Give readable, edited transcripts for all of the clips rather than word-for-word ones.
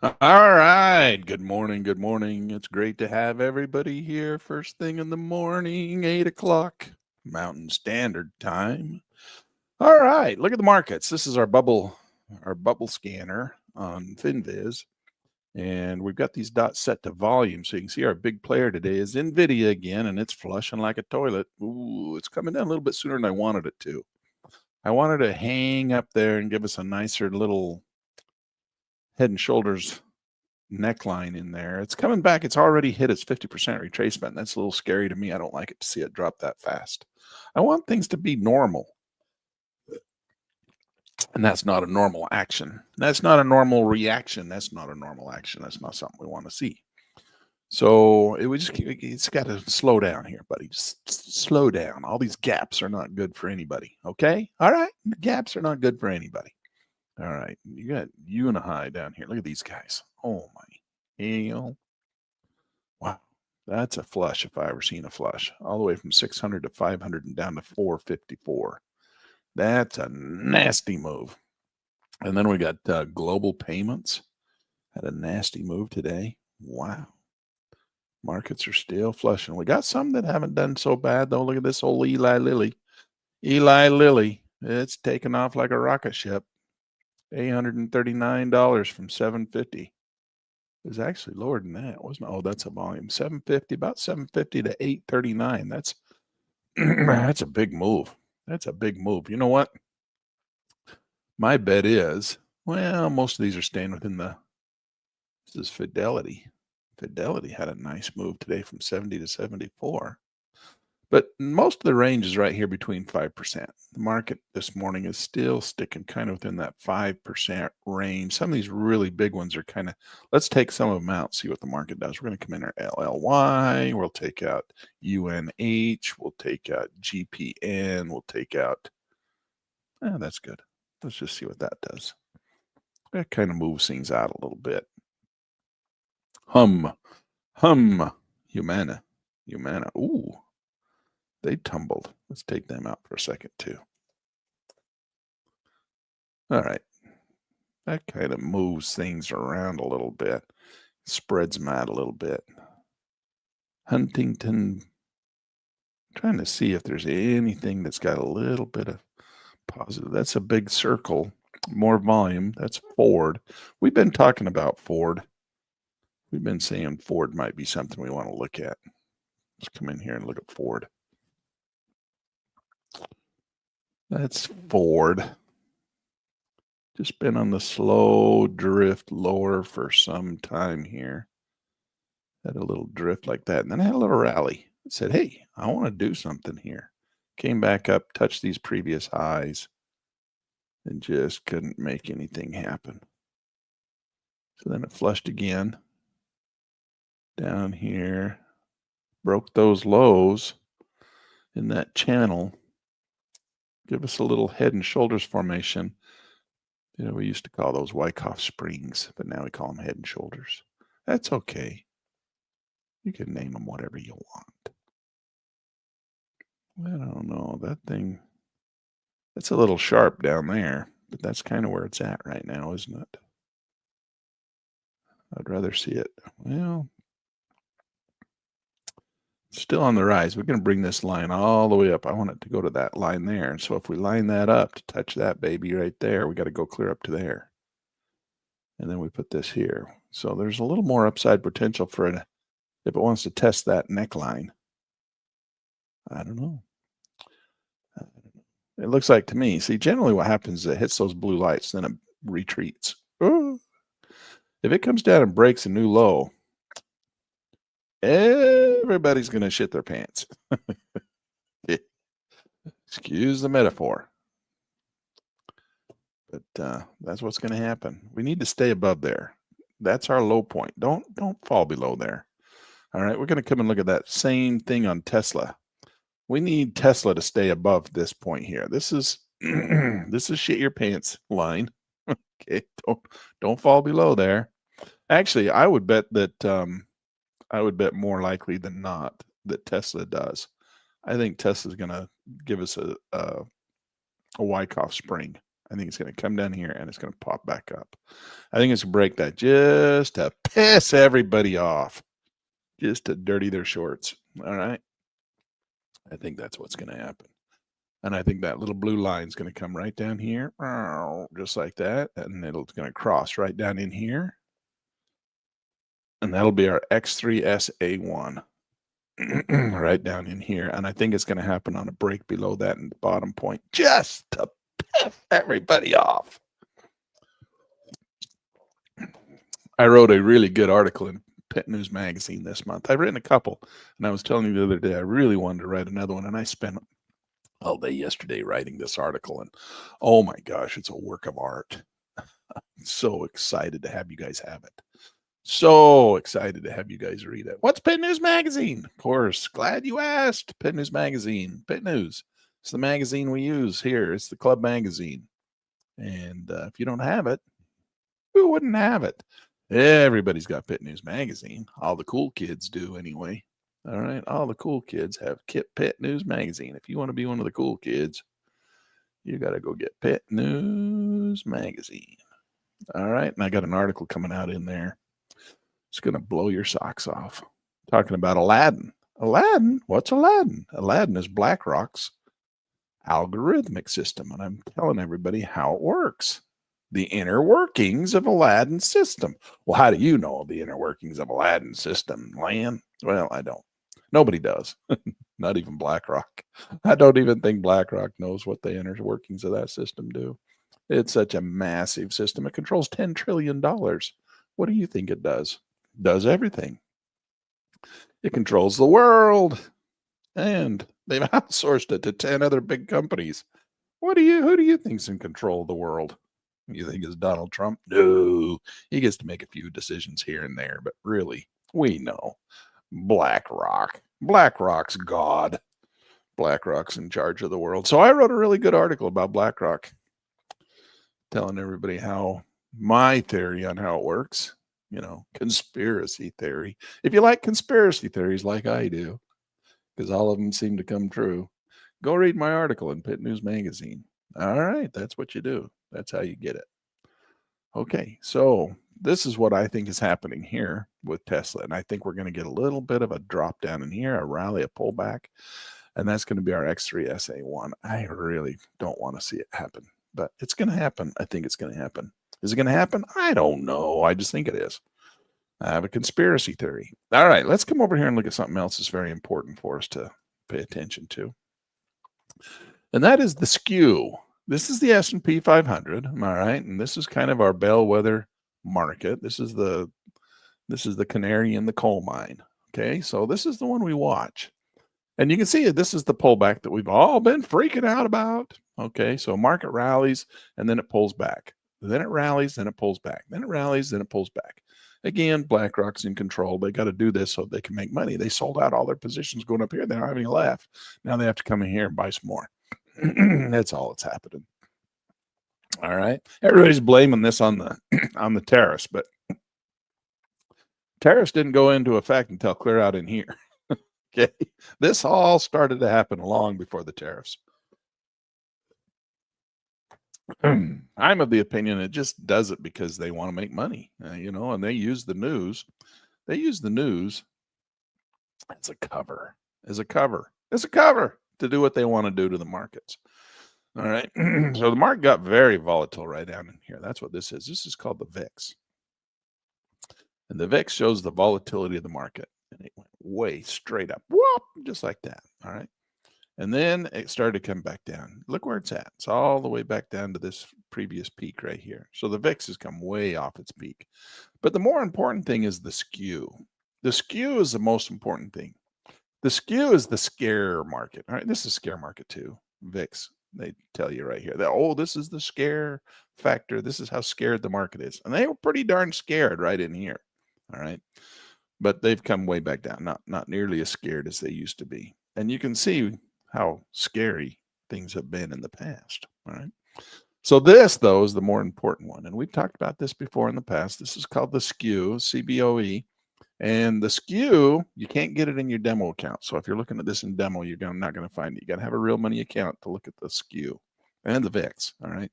All right. Good morning. Good morning. It's great to have everybody here first thing in the morning, 8 o'clock Mountain Standard Time. All right. Look at the markets. This is our bubble scanner on FinViz. And we've got these dots set to volume. So you can see our big player today is NVIDIA again, and it's flushing like a toilet. Ooh, it's coming down a little bit sooner than I wanted it to. I wanted to hang up there and give us a nicer little head and shoulders neckline in there. It's coming back. It's already hit its 50% retracement. That's a little scary to me. I don't like it to see it drop that fast. I want things to be normal. And that's not a normal action. That's not a normal reaction. That's not a normal action. That's not something we want to see. So it's got to slow down here, buddy. Just slow down. All these gaps are not good for anybody. Okay. All right. The gaps are not good for anybody. All right. You got you and a high down here. Look at these guys. Oh my hell. Wow. That's a flush if I ever seen a flush. All the way from 600 to 500 and down to 454. That's a nasty move. And then we got global payments. Had a nasty move today. Wow. Markets are still flushing. We got some that haven't done so bad, though. Look at this old Eli Lilly. Eli Lilly. It's taken off like a rocket ship. $839 from 750. It was actually lower than that, wasn't it? Oh, that's a volume. 750, about 750 to 839. That's that's a big move. That's a big move. You know what? My bet is, well, most of these are staying within this is Fidelity. Fidelity had a nice move today from 70 to 74. But most of the range is right here between 5%. The market this morning is still sticking kind of within that 5% range. Some of these really big ones are kind of, let's take some of them out, see what the market does. We're going to come in our LLY. We'll take out UNH. We'll take out GPN. We'll take out, that's good. Let's just see what that does. That kind of moves things out a little bit. Humana. Ooh. They tumbled. Let's take them out for a second, too. All right. That kind of moves things around a little bit, spreads them out a little bit. Huntington, I'm trying to see if there's anything that's got a little bit of positive. That's a big circle, more volume. That's Ford. We've been talking about Ford. We've been saying Ford might be something we want to look at. Let's come in here and look at Ford. That's Ford. Just been on the slow drift lower for some time here. Had a little drift like that. And then I had a little rally. I said, hey, I want to do something here. Came back up, touched these previous highs, and just couldn't make anything happen. So then it flushed again. Down here. Broke those lows in that channel. Give us a little head and shoulders formation. You know, we used to call those Wyckoff Springs, but now we call them head and shoulders. That's okay. You can name them whatever you want. I don't know. That thing, it's a little sharp down there, but that's kind of where it's at right now, isn't it? I'd rather see it. Well, still on the rise. We're going to bring this line all the way up. I want it to go to that line there. And so if we line that up to touch that baby right there, we got to go clear up to there. And then we put this here. So there's a little more upside potential for it if it wants to test that neckline. I don't know. It looks like to me, see, generally what happens is it hits those blue lights, then it retreats. Ooh. If it comes down and breaks a new low, everybody's going to shit their pants. Excuse the metaphor. But that's what's going to happen. We need to stay above there. That's our low point. Don't fall below there. All right, we're going to come and look at that same thing on Tesla. We need Tesla to stay above this point here. This is this is shit your pants line. Okay, don't fall below there. Actually, I would bet that I would bet more likely than not that Tesla does. I think Tesla's going to give us a Wyckoff spring. I think it's going to come down here and it's going to pop back up. I think it's going to break that just to piss everybody off, just to dirty their shorts. All right. I think that's what's going to happen. And I think that little blue line is going to come right down here, just like that. And it's going to cross right down in here. And that'll be our X3SA1 right down in here. And I think it's going to happen on a break below that in the bottom point, just to piss everybody off. I wrote a really good article in Pet News Magazine this month. I've written a couple, and I was telling you the other day, I really wanted to write another one, and I spent all day yesterday writing this article, and oh my gosh, it's a work of art. So excited to have you guys have it. So excited to have you guys read it. What's Pet News Magazine? Of course, glad you asked. Pet News Magazine, Pet News. It's the magazine we use here. It's the club magazine. And if you don't have it, who wouldn't have it? Everybody's got Pet News Magazine. All the cool kids do anyway. All right. All the cool kids have Pet News Magazine. If you want to be one of the cool kids, you got to go get Pet News Magazine. All right. And I got an article coming out in there. It's going to blow your socks off. Talking about Aladdin. Aladdin? What's Aladdin? Aladdin is BlackRock's algorithmic system. And I'm telling everybody how it works. The inner workings of Aladdin's system. Well, how do you know the inner workings of Aladdin's system, Lan? Well, I don't. Nobody does. Not even BlackRock. I don't even think BlackRock knows what the inner workings of that system do. It's such a massive system. It controls $10 trillion. What do you think it does? It does everything. It controls the world. And they've outsourced it to 10 other big companies. Who do you think's in control of the world? You think it's Donald Trump? No. He gets to make a few decisions here and there, but really, we know. BlackRock. BlackRock's God. BlackRock's in charge of the world. So I wrote a really good article about BlackRock, telling everybody how my theory on how it works, conspiracy theory. If you like conspiracy theories like I do, because all of them seem to come true, go read my article in Pet News Magazine. All right, that's what you do. That's how you get it. Okay, so this is what I think is happening here with Tesla. And I think we're going to get a little bit of a drop down in here, a rally, a pullback. And that's going to be our X3SA1. I really don't want to see it happen, but it's going to happen. I think it's going to happen. Is it going to happen? I don't know. I just think it is. I have a conspiracy theory. All right, let's come over here and look at something else that's very important for us to pay attention to. And that is the skew. This is the S&P 500, all right? And this is kind of our bellwether market. This is the canary in the coal mine, okay? So this is the one we watch. And you can see this is the pullback that we've all been freaking out about, okay? So market rallies, and then it pulls back. Then it rallies, then it pulls back. Then it rallies, then it pulls back. Again, BlackRock's in control. They got to do this so they can make money. They sold out all their positions going up here. They don't have any left. Now they have to come in here and buy some more. That's all that's happening. All right. Everybody's blaming this on the tariffs, but tariffs didn't go into effect until clear out in here. Okay. This all started to happen long before the tariffs. I'm of the opinion it just does it because they want to make money, and they use the news. They use the news as a cover, to do what they want to do to the markets. All right. So the market got very volatile right down in here. That's what this is. This is called the VIX. And the VIX shows the volatility of the market. And it went way straight up. Whoop, just like that. All right. And then it started to come back down. Look where it's at. It's all the way back down to this previous peak right here. So the VIX has come way off its peak. But the more important thing is the skew. The skew is the most important thing. The skew is the scare market. All right. This is scare market too. VIX. They tell you right here that, this is the scare factor. This is how scared the market is. And they were pretty darn scared right in here. All right. But they've come way back down. Not nearly as scared as they used to be. And you can see how scary things have been in the past. All right. So this, though, is the more important one. And we've talked about this before in the past. This is called the skew, CBOE. And the skew, you can't get it in your demo account. So if you're looking at this in demo, you're not going to find it. You got to have a real money account to look at the skew and the VIX. All right.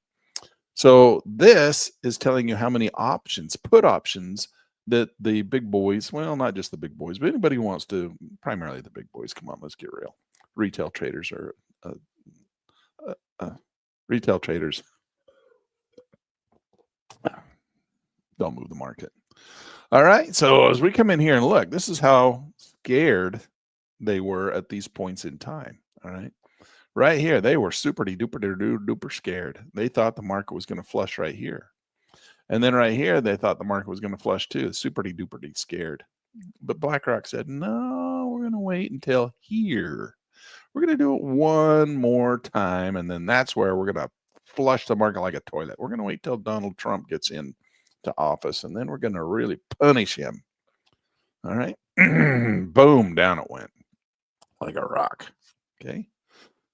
So this is telling you how many options, put options, that the big boys, well, not just the big boys, but anybody who wants to, primarily the big boys. Come on, let's get real. Retail traders are uh, uh, uh, retail traders don't move the market. All right. So as we come in here and look, this is how scared they were at these points in time. All right. Right here, they were super duper scared. They thought the market was going to flush right here. And then right here, they thought the market was going to flush too. Super duper scared. But BlackRock said, no, we're going to wait until here. We're going to do it one more time. And then that's where we're going to flush the market like a toilet. We're going to wait till Donald Trump gets in to office. And then we're going to really punish him. All right. Boom, down it went like a rock. Okay.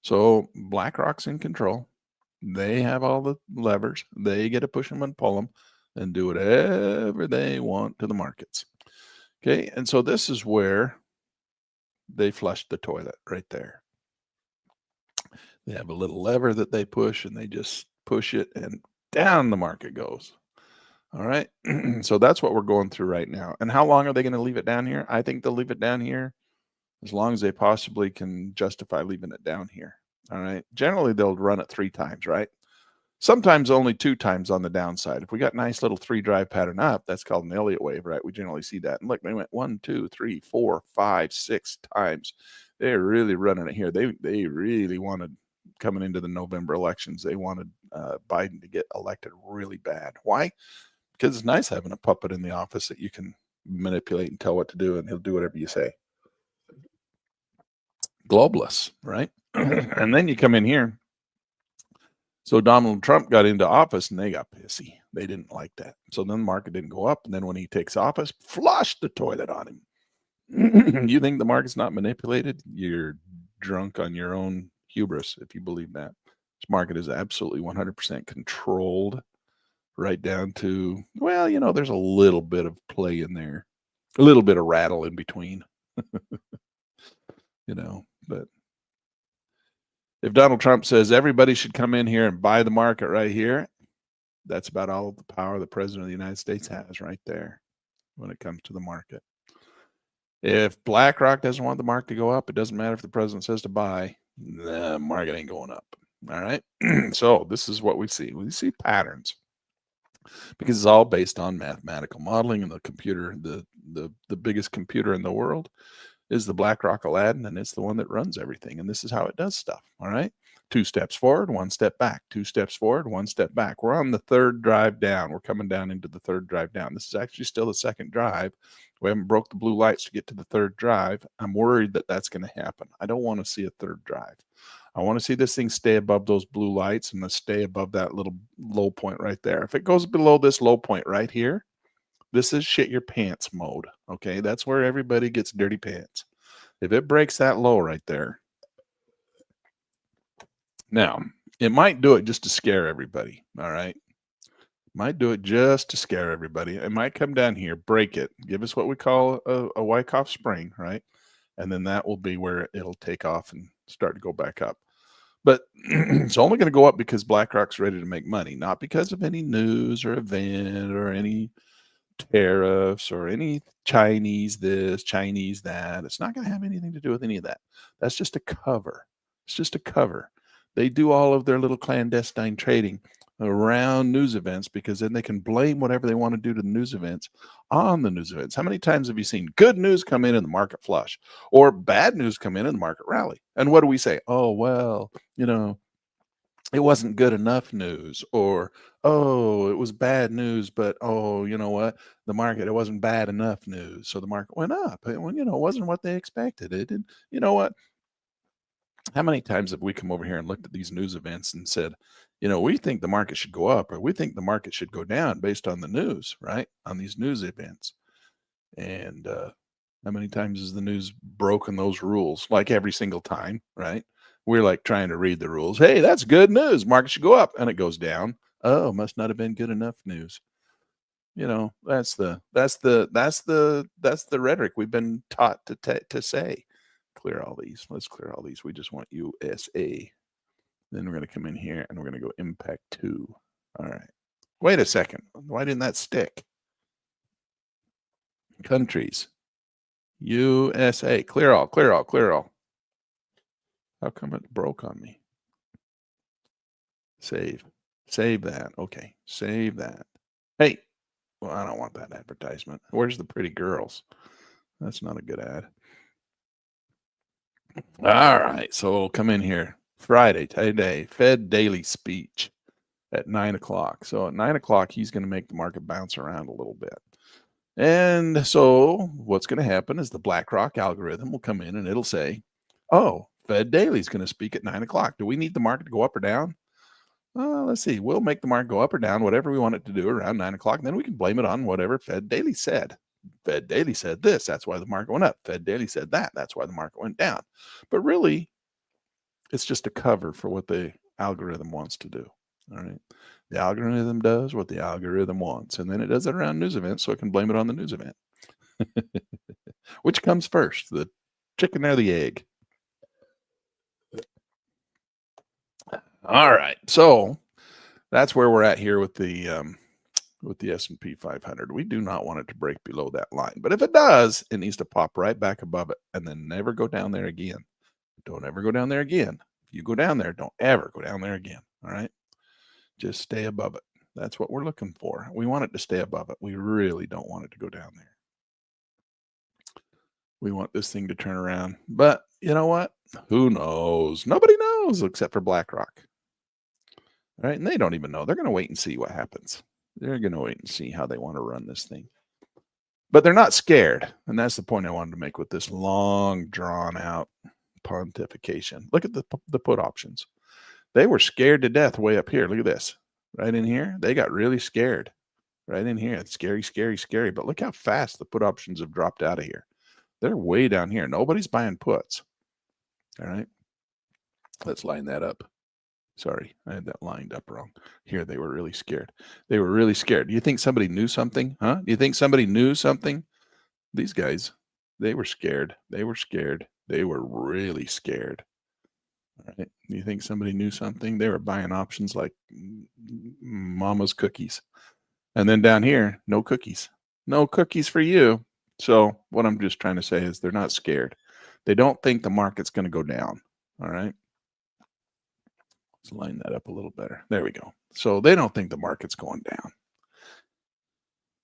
So BlackRock's in control. They have all the levers. They get to push them and pull them and do whatever they want to the markets. Okay. And so this is where they flushed the toilet right there. They have a little lever that they push and they just push it and down the market goes. All right. So that's what we're going through right now. And how long are they going to leave it down here? I think they'll leave it down here as long as they possibly can justify leaving it down here. All right. Generally, they'll run it 3 times, right? Sometimes only 2 times on the downside. If we got nice little 3 drive pattern up, that's called an Elliott wave, right? We generally see that. And look, they went 1, 2, 3, 4, 5, 6 times. They're really running it here. They really wanted, coming into the November elections, they wanted Biden to get elected really bad. Why? Because it's nice having a puppet in the office that you can manipulate and tell what to do, and he'll do whatever you say. Globalists, right? And then you come in here. So Donald Trump got into office and they got pissy. They didn't like that. So then the market didn't go up. And then when he takes office, flush the toilet on him. You think the market's not manipulated? You're drunk on your own hubris if you believe that. This market is absolutely 100% controlled, right down to, well, there's a little bit of play in there, a little bit of rattle in between, but if Donald Trump says everybody should come in here and buy the market right here, that's about all of the power the president of the United States has right there when it comes to the market. If BlackRock doesn't want the market to go up, it doesn't matter if the president says to buy, the market ain't going up. All right. So this is what we see. We see patterns because it's all based on mathematical modeling, and the computer, the biggest computer in the world is the BlackRock Aladdin, and it's the one that runs everything. And this is how it does stuff. All right. 2 steps forward, 1 step back, 2 steps forward, 1 step back. We're on the 3rd drive down. We're coming down into the 3rd drive down. This is actually still the 2nd drive. We haven't broke the blue lights to get to the 3rd drive. I'm worried that that's going to happen. I don't want to see a 3rd drive. I want to see this thing stay above those blue lights and stay above that little low point right there. If it goes below this low point right here, this is shit your pants mode. Okay. That's where everybody gets dirty pants. If it breaks that low right there, now it might do it just to scare everybody. All right. Might do it just to scare everybody. It might come down here, break it, give us what we call a Wyckoff spring, right? And then that will be where it'll take off and start to go back up. But it's only going to go up because BlackRock's ready to make money, not because of any news or event or any tariffs or any Chinese this, Chinese that. It's not going to have anything to do with any of that. That's just a cover. It's just a cover. They do all of their little clandestine trading around news events because then they can blame whatever they want to do to the news events on the news events. How many times have you seen good news come in and the market flush, or bad news come in and the market rally? And what do we say? Oh, well, it wasn't good enough news, or, oh, it was bad news, but, oh, you know what? The market, it wasn't bad enough news. So the market went up. It wasn't what they expected. It did. You know what? How many times have we come over here and looked at these news events and said, we think the market should go up or we think the market should go down based on the news, right? On these news events. And how many times has the news broken those rules? Like every single time, right? We're like trying to read the rules. Hey, that's good news. Market should go up, and it goes down. Oh, must not have been good enough news. That's the rhetoric we've been taught to say. Clear all these. Let's clear all these. We just want USA. Then we're going to come in here and we're going to go impact 2. All right. Wait a second. Why didn't that stick? Countries. USA. Clear all, clear all, clear all. How come it broke on me? Save. Save that. Okay. Save that. Hey. Well, I don't want that advertisement. Where's the pretty girls? That's not a good ad. All right. So we'll come in here. Friday, today, Fed daily speech at 9 o'clock. So at 9 o'clock, he's going to make the market bounce around a little bit. And so what's going to happen is the BlackRock algorithm will come in and it'll say, oh, Fed daily is going to speak at 9 o'clock. Do we need the market to go up or down? Let's see. We'll make the market go up or down, whatever we want it to do around 9 o'clock. And then we can blame it on whatever Fed daily said. Fed daily said this. That's why the market went up. Fed daily said that. That's why the market went down. But really, it's just a cover for what the algorithm wants to do. All right. The algorithm does what the algorithm wants, and then it does it around news events, so it can blame it on the news event. Which comes first, the chicken or the egg? All right. So that's where we're at here with the S&P 500. We do not want it to break below that line, but if it does, it needs to pop right back above it and then never go down there again. Don't ever go down there again. If you go down there, don't ever go down there again. All right. Just stay above it. That's what we're looking for. We want it to stay above it. We really don't want it to go down there. We want this thing to turn around. But you know what? Who knows? Nobody knows except for BlackRock. All right. And they don't even know. They're going to wait and see what happens. They're going to wait and see how they want to run this thing. But they're not scared. And that's the point I wanted to make with this long, drawn out pontification. Look at the put options. They were scared to death way up here. Look at this. Right in here. They got really scared. Right in here. It's scary, scary, scary. But look how fast the put options have dropped out of here. They're way down here. Nobody's buying puts. All right. Let's line that up. Sorry, I had that lined up wrong. Here, they were really scared. They were really scared. Do you think somebody knew something? Huh? Do you think somebody knew something? These guys, they were scared. They were scared. They were really scared. All right. Do you think somebody knew something? They were buying options like mama's cookies. And then down here, no cookies. No cookies for you. So what I'm just trying to say is they're not scared. They don't think the market's going to go down. All right. Let's line that up a little better. There we go. So they don't think the market's going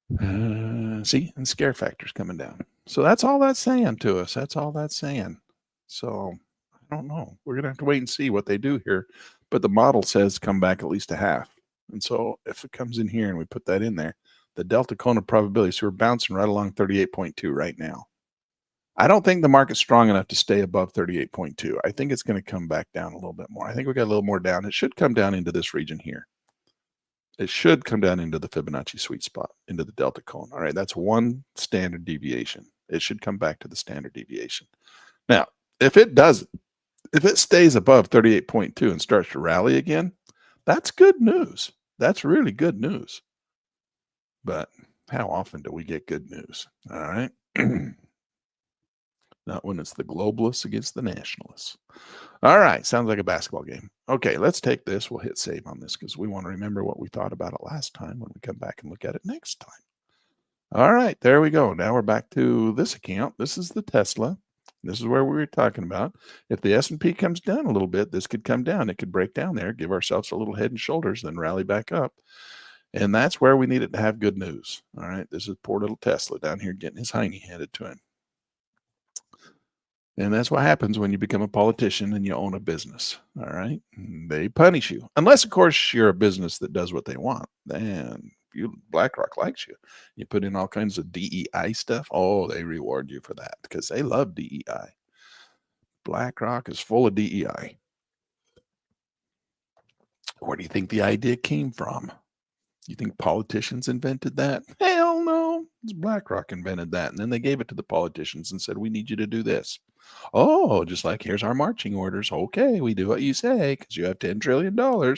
down. See, and scare factor's coming down. So that's all that's saying to us. That's all that's saying. So I don't know. We're going to have to wait and see what they do here. But the model says come back at least a half. And so if it comes in here and we put that in there, the delta cone of probability, so we're bouncing right along 38.2 right now. I don't think the market's strong enough to stay above 38.2. I think it's going to come back down a little bit more. I think we got a little more down. It should come down into this region here. It should come down into the Fibonacci sweet spot, into the delta cone. All right, that's one standard deviation. It should come back to the standard deviation. Now, if it does, if it stays above 38.2 and starts to rally again, that's good news. That's really good news. But how often do we get good news? All right. Not when it's the globalists against the nationalists. All right. Sounds like a basketball game. Okay. Let's take this. We'll hit save on this because we want to remember what we thought about it last time when we come back and look at it next time. All right. There we go. Now we're back to this account. This is the Tesla. This is where we were talking about. If the S&P comes down a little bit, this could come down. It could break down there, give ourselves a little head and shoulders, then rally back up. And that's where we needed to have good news. All right. This is poor little Tesla down here getting his hiney handed to him. And that's what happens when you become a politician and you own a business. All right. They punish you. Unless, of course, you're a business that does what they want. Then BlackRock likes you. You put in all kinds of DEI stuff. Oh, they reward you for that because they love DEI. BlackRock is full of DEI. Where do you think the idea came from? You think politicians invented that? Hell no. It's BlackRock invented that. And then they gave it to the politicians and said, we need you to do this. Oh, just like here's our marching orders. Okay, we do what you say because you have $10 trillion. All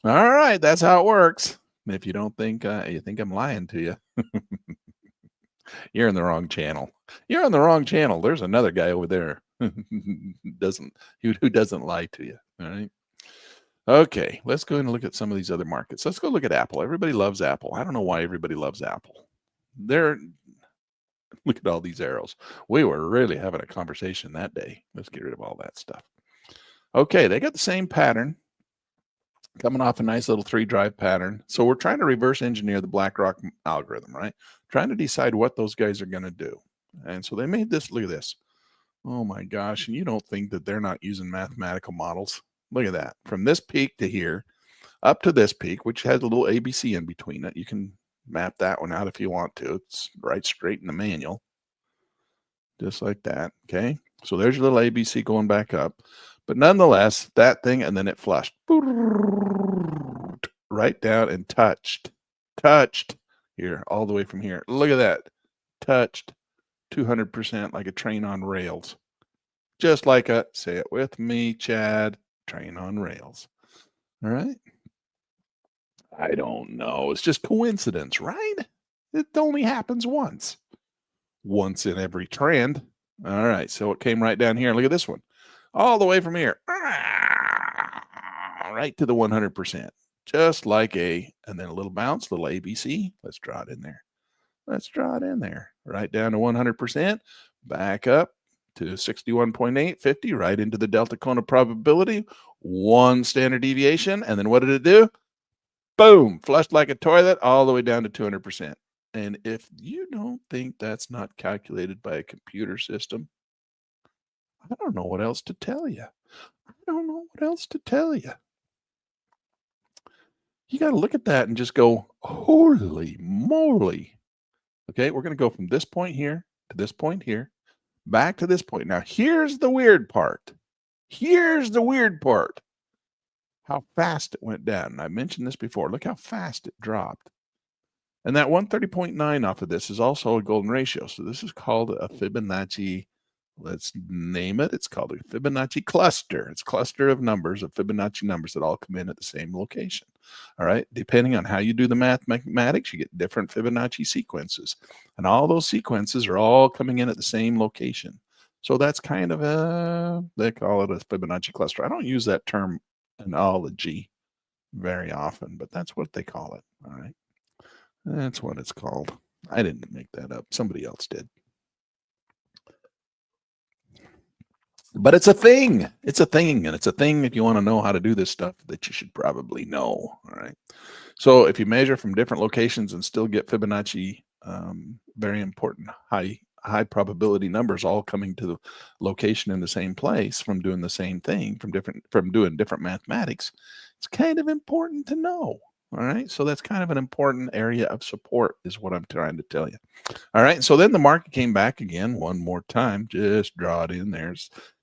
right, that's how it works. And if you don't think, you think I'm lying to you, you're in the wrong channel. You're on the wrong channel. There's another guy over there who doesn't lie to you. All right. Okay, let's go and look at some of these other markets. Let's go look at Apple. Everybody loves Apple. I don't know why everybody loves Apple. They're Look at all these arrows. We were really having a conversation that day. Let's get rid of all that stuff. Okay, they got the same pattern coming off a nice little 3-drive pattern. So we're trying to reverse engineer the BlackRock algorithm, right? Trying to decide what those guys are going to do. And so they made this. Look at this. Oh my gosh. And you don't think that they're not using mathematical models. Look at that. From this peak to here, up to this peak, which has a little ABC in between it. You can map that one out if you want to. It's right straight in the manual. Just like that. Okay. So there's your little ABC going back up. But nonetheless, that thing, and then it flushed right down and touched here, all the way from here. Look at that. Touched 200% like a train on rails. Just like a, say it with me, Chad, train on rails. All right. I don't know. It's just coincidence, right? It only happens once in every trend. All right. So it came right down here. Look at this one. All the way from here. Right to the 100%. Just like and then a little bounce, little ABC. Let's draw it in there. Right down to 100%. Back up to 61.8, 50, right into the delta cone of probability. 1 standard deviation. And then what did it do? Boom, flushed like a toilet all the way down to 200%. And if you don't think that's not calculated by a computer system, I don't know what else to tell you. You got to look at that and just go, holy moly. Okay, we're going to go from this point here to this point here, back to this point. Now, here's the weird part. How fast it went down. And I mentioned this before. Look how fast it dropped. And that 130.9 off of this is also a golden ratio. So this is called a Fibonacci. Let's name it. It's called a Fibonacci cluster. It's a cluster of numbers, of Fibonacci numbers that all come in at the same location. All right. Depending on how you do the mathematics, you get different Fibonacci sequences. And all those sequences are all coming in at the same location. So that's kind of they call it a Fibonacci cluster. I don't use that terminology very often, but that's what they call it. All right. That's what it's called. I didn't make that up. Somebody else did. But it's a thing. And it's a thing if you want to know how to do this stuff that you should probably know. All right. So if you measure from different locations and still get Fibonacci, very important high probability numbers all coming to the location in the same place from doing the same thing from doing different mathematics, it's kind of important to know. All right. So that's kind of an important area of support is what I'm trying to tell you. All right. So then the market came back again one more time. Just draw it in there.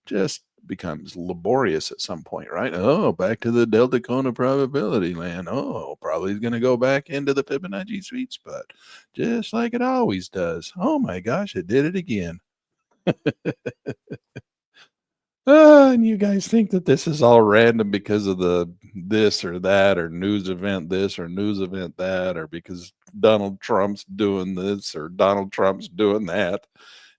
Just becomes laborious at some point, right? Oh, back to the delta cone of probability land. Oh, probably going to go back into the Fibonacci sweet spot, just like it always does. Oh my gosh, it did it again. And you guys think that this is all random because of the this or that or news event this or news event that or because Donald Trump's doing this or Donald Trump's doing that.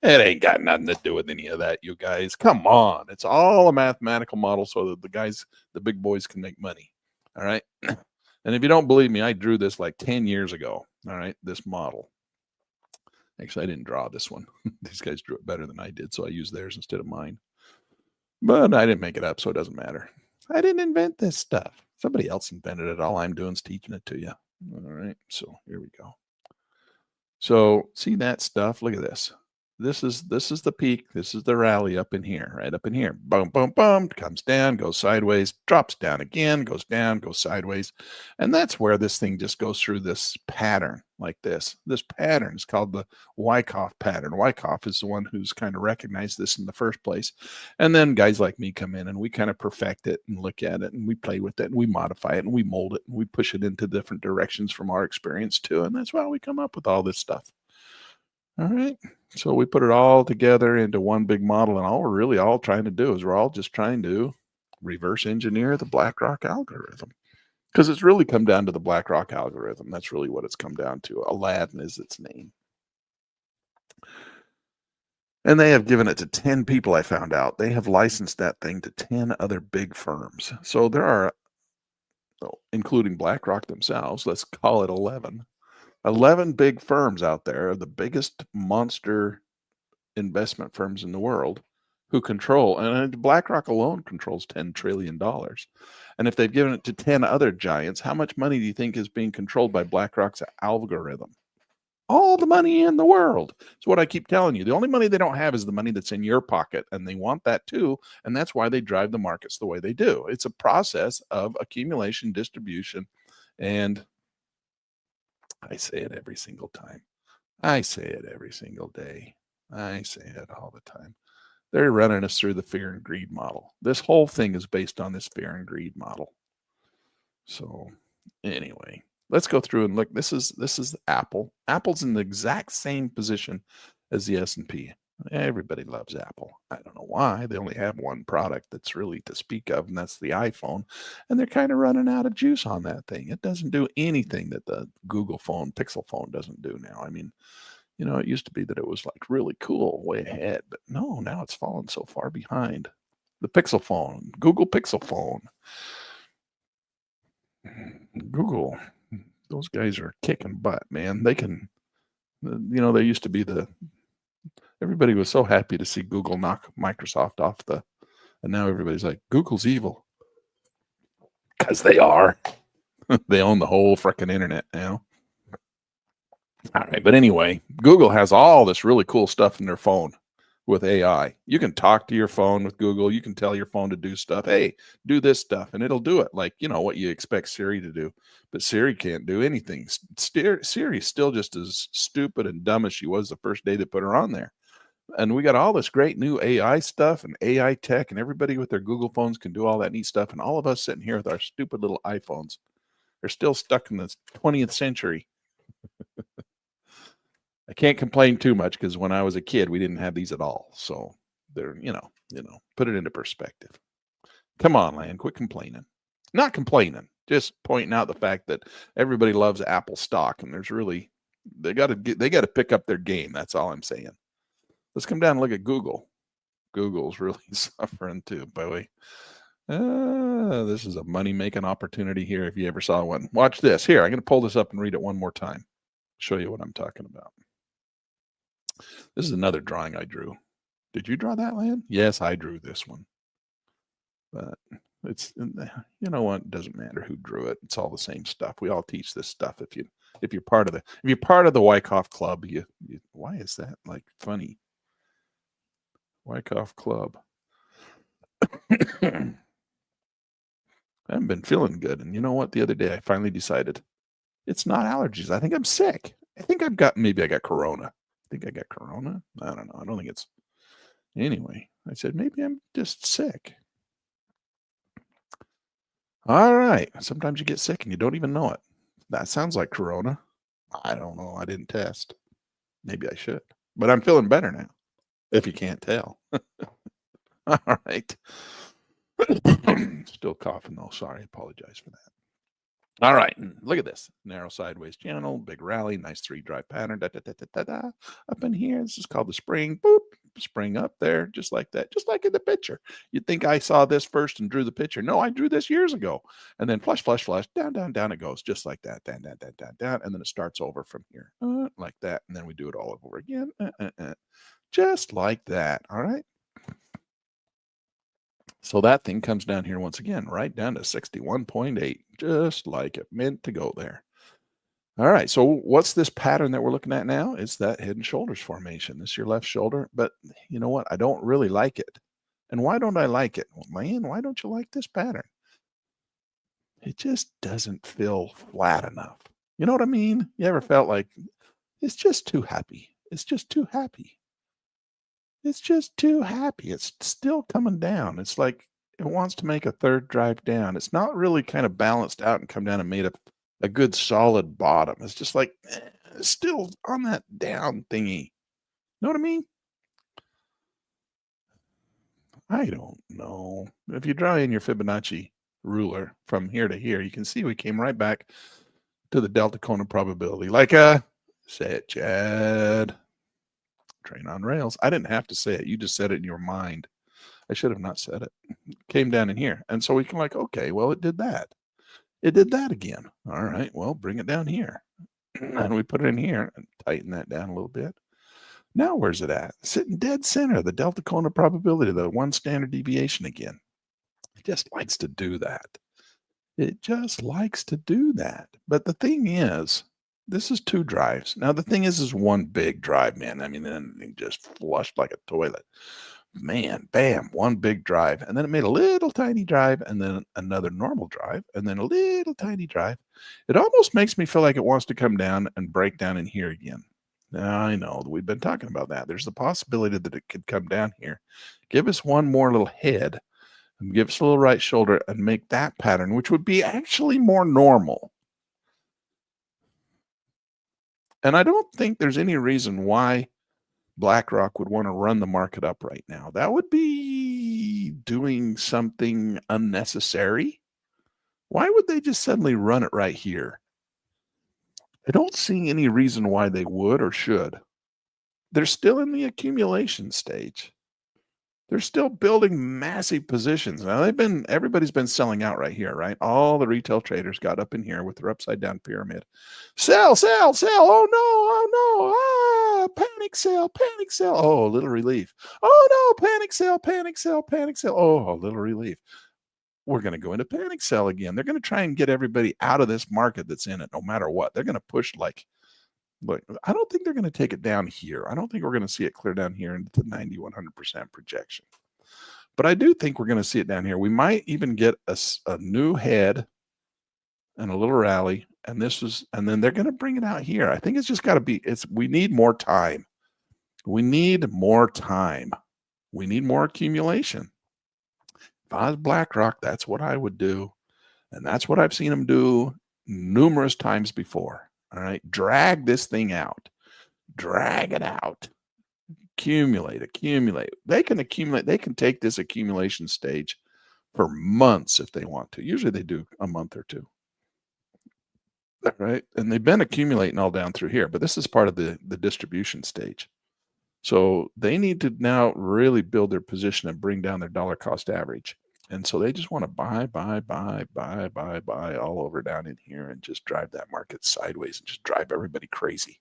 It ain't got nothing to do with any of that, you guys. Come on. It's all a mathematical model so that the big boys can make money. All right. And if you don't believe me, I drew this like 10 years ago. All right. This model. Actually, I didn't draw this one. These guys drew it better than I did. So I used theirs instead of mine. But I didn't make it up, so it doesn't matter. I didn't invent this stuff. Somebody else invented it. All I'm doing is teaching it to you. All right. So here we go. So see that stuff? Look at this. This is the peak. This is the rally up in here, right up in here. Boom, boom, boom. Comes down, goes sideways, drops down again, goes down, goes sideways. And that's where this thing just goes through this pattern like this. This pattern is called the Wyckoff pattern. Wyckoff is the one who's kind of recognized this in the first place. And then guys like me come in and we kind of perfect it and look at it and we play with it and we modify it and we mold it and we push it into different directions from our experience too. And that's why we come up with all this stuff. All right. So we put it all together into one big model, and all we're really all trying to do is we're all just trying to reverse engineer the BlackRock algorithm because it's really come down to the BlackRock algorithm. That's really what it's come down to. Aladdin is its name. And they have given it to 10 people, I found out. They have licensed that thing to 10 other big firms. So there are including BlackRock themselves, let's call it 11. 11 big firms out there, the biggest monster investment firms in the world, who control, and BlackRock alone controls $10 trillion. And if they've given it to 10 other giants, how much money do you think is being controlled by BlackRock's algorithm? All the money in the world. It's what I keep telling you. The only money they don't have is the money that's in your pocket, and they want that too. And that's why they drive the markets the way they do. It's a process of accumulation, distribution, and I say it every single time. I say it every single day. I say it all the time. They're running us through the fear and greed model. This whole thing is based on this fear and greed model. So anyway, let's go through and look. This is Apple. Apple's in the exact same position as the S&P. Everybody loves Apple. I don't know why. They only have one product that's really to speak of, and that's the iPhone. And they're kind of running out of juice on that thing. It doesn't do anything that the Google phone, Pixel phone doesn't do now. I mean, it used to be that it was like really cool, way ahead, but no, now it's fallen so far behind. The Pixel phone, Google Pixel phone. Google, those guys are kicking butt, man. They can, they used to be everybody was so happy to see Google knock Microsoft off and now everybody's like, Google's evil. Because they are. They own the whole freaking internet now. All right, but anyway, Google has all this really cool stuff in their phone with AI. You can talk to your phone with Google. You can tell your phone to do stuff. Hey, do this stuff, and it'll do it like, what you expect Siri to do. But Siri can't do anything. Siri's still just as stupid and dumb as she was the first day they put her on there. And we got all this great new AI stuff and AI tech, and everybody with their Google phones can do all that neat stuff. And all of us sitting here with our stupid little iPhones are still stuck in the 20th century. I can't complain too much because when I was a kid, we didn't have these at all. So they're, put it into perspective. Come on, Lan, quit complaining. Not complaining, just pointing out the fact that everybody loves Apple stock, and there's really they got to pick up their game. That's all I'm saying. Let's come down and look at Google. Google's really suffering too, by the way. This is a money-making opportunity here if you ever saw one. Watch this. Here, I'm going to pull this up and read it one more time. Show you what I'm talking about. This is another drawing I drew. Did you draw that, Lan? Yes, I drew this one. But it's, what? It doesn't matter who drew it. It's all the same stuff. We all teach this stuff. If you're part of the Wyckoff Club, you why is that like funny? Wyckoff Club. I haven't been feeling good, and you know what? The other day I finally decided it's not allergies. I think I'm sick. I think I got corona. I think I got corona. I don't know. I don't think it's. Anyway, I said, maybe I'm just sick. All right. Sometimes you get sick and you don't even know it. That sounds like corona. I don't know. I didn't test. Maybe I should. But I'm feeling better now, if you can't tell. All right. Still coughing, though. Sorry. I apologize for that. All right, look at this. Narrow sideways channel, big rally, nice 3-drive pattern. Up in here, this is called the spring. Boop, spring up there, just like that, just like in the picture. You'd think I saw this first and drew the picture. No, I drew this years ago. And then flush, down, down, down it goes, just like that, down, down, down, down, down. And then it starts over from here, like that. And then we do it all over again, just like that. All right. So that thing comes down here once again, right down to 61.8, just like it meant to go there. All right, so what's this pattern that we're looking at now? It's that head and shoulders formation. This is your left shoulder, but you know what? I don't really like it. And why don't I like it? Well, man, why don't you like this pattern? It just doesn't feel flat enough. You know what I mean? You ever felt like it's just too happy? It's just too happy. It's just too happy. It's still coming down. It's like it wants to make a third drive down. It's not really kind of balanced out and come down and made a good solid bottom. It's just like it's still on that down thingy. Know what I mean? I don't know. If you draw in your Fibonacci ruler from here to here, you can see we came right back to the delta cone of probability. Like say it, Chad. Train on rails. I didn't have to say it. You just said it in your mind. I should have not said it. Came down in here. And so we can like, okay, well, it did that. It did that again. All right, well, bring it down here. And we put it in here and tighten that down a little bit. Now where's it at? Sitting dead center, the delta cone probability, the one standard deviation again. It just likes to do that. It just likes to do that. But the thing is, this is 2 drives. Now the thing is one big drive, man. I mean, then it just flushed like a toilet. Man, bam, one big drive. And then it made a little tiny drive and then another normal drive and then a little tiny drive. It almost makes me feel like it wants to come down and break down in here again. Now, I know we've been talking about that. There's the possibility that it could come down here. Give us one more little head and give us a little right shoulder and make that pattern, which would be actually more normal. And I don't think there's any reason why BlackRock would want to run the market up right now. That would be doing something unnecessary. Why would they just suddenly run it right here? I don't see any reason why they would or should. They're still in the accumulation stage. They're still building massive positions. Now everybody's been selling out right here, right? All the retail traders got up in here with their upside down pyramid. Sell, sell, sell. Oh no, panic sell, panic sell. Oh, a little relief. Oh no, panic sell, panic sell, panic sell. Oh, a little relief. We're going to go into panic sell again. They're going to try and get everybody out of this market that's in it no matter what. They're going to push like, I don't think they're going to take it down here. I don't think we're going to see it clear down here into the 90, 100% projection. But I do think we're going to see it down here. We might even get a new head and a little rally. And then they're going to bring it out here. I think it's just got to be, we need more time. We need more time. We need more accumulation. If I was BlackRock, that's what I would do. And that's what I've seen them do numerous times before. All right. Drag this thing out. Drag it out. Accumulate. They can accumulate. They can take this accumulation stage for months if they want to. Usually they do a month or two. All right. And they've been accumulating all down through here, but this is part of the distribution stage. So they need to now really build their position and bring down their dollar cost average. And so they just want to buy all over down in here and just drive that market sideways and just drive everybody crazy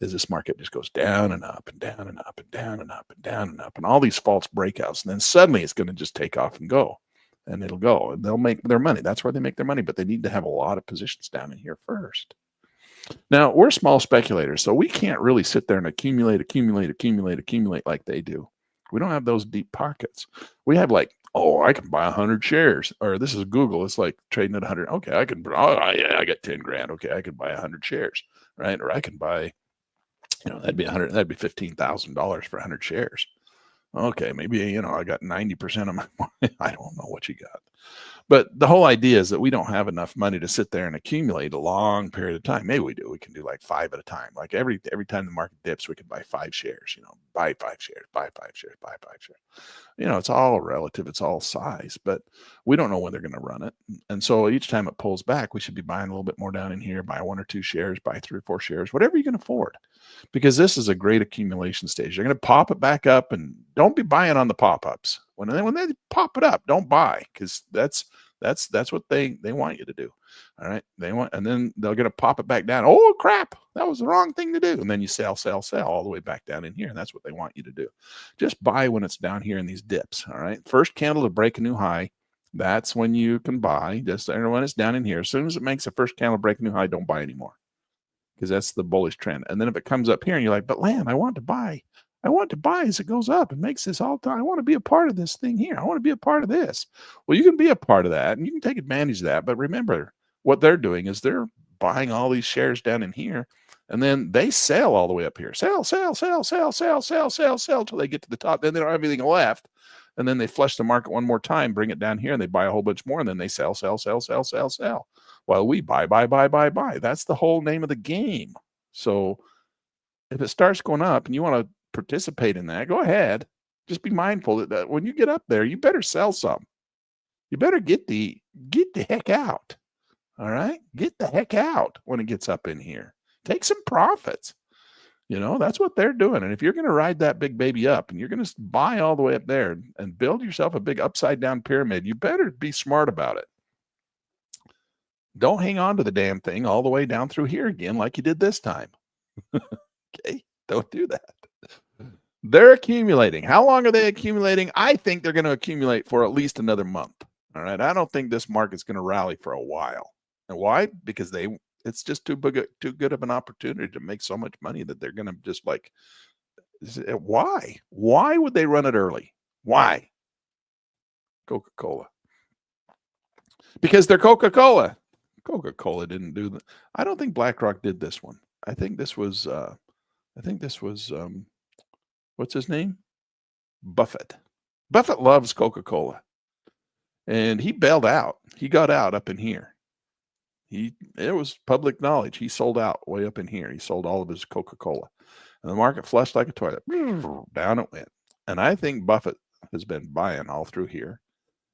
as this market just goes down and up and down and up and down and up and down and up and all these false breakouts. And then suddenly it's going to just take off and go, and it'll go and they'll make their money. That's where they make their money, but they need to have a lot of positions down in here first. Now, we're small speculators, so we can't really sit there and accumulate like they do. We don't have those deep pockets. We have like, oh, I can buy 100 shares. Or this is Google. It's like trading at 100. Okay, I got 10 grand. Okay, I could buy 100 shares, right? Or I can buy, that'd be $15,000 for 100 shares. Okay, maybe, I got 90% of my money. I don't know what you got. But the whole idea is that we don't have enough money to sit there and accumulate a long period of time. Maybe we do. We can do like 5 at a time. Like every time the market dips, we can buy 5 shares, buy 5 shares, buy 5 shares, buy 5 shares. It's all relative. It's all size, but we don't know when they're going to run it. And so each time it pulls back, we should be buying a little bit more down in here, buy 1 or 2 shares, buy 3 or 4 shares, whatever you can afford, because this is a great accumulation stage. You're going to pop it back up, and don't be buying on the pop-ups. When they pop it up, don't buy, because that's what they want you to do. All right. And then they're going to pop it back down. Oh crap, that was the wrong thing to do. And then you sell all the way back down in here. And that's what they want you to do. Just buy when it's down here in these dips. All right. First candle to break a new high. That's when you can buy. Just when it's down in here. As soon as it makes the first candle break a new high, don't buy anymore, because that's the bullish trend. And then if it comes up here and you're like, but Lan, I want to buy as it goes up and makes this all time. I want to be a part of this thing here. I want to be a part of this. Well, you can be a part of that and you can take advantage of that. But remember, what they're doing is they're buying all these shares down in here, and then they sell all the way up here. Sell till they get to the top. Then they don't have anything left. And then they flush the market one more time, bring it down here, and they buy a whole bunch more. And then they sell. While we buy. That's the whole name of the game. So if it starts going up and you want to participate in that, go ahead. Just be mindful that when you get up there, you better sell some. You better get the heck out. All right? Get the heck out when it gets up in here. Take some profits. That's what they're doing. And if you're going to ride that big baby up and you're going to buy all the way up there and build yourself a big upside down pyramid, you better be smart about it. Don't hang on to the damn thing all the way down through here again like you did this time. Okay? Don't do that. They're accumulating. How long are they accumulating? I think they're going to accumulate for at least another month. All right. I don't think this market's going to rally for a while. And why? Because it's just too good of an opportunity to make so much money that they're going to just like, why? Why would they run it early? Why? Coca-Cola. Because they're Coca-Cola. Coca-Cola didn't do that. I don't think BlackRock did this one. I think this was what's his name? Buffett. Buffett loves Coca-Cola. And he bailed out. He got out up in here. It was public knowledge. He sold out way up in here. He sold all of his Coca-Cola. And the market flushed like a toilet. Down it went. And I think Buffett has been buying all through here.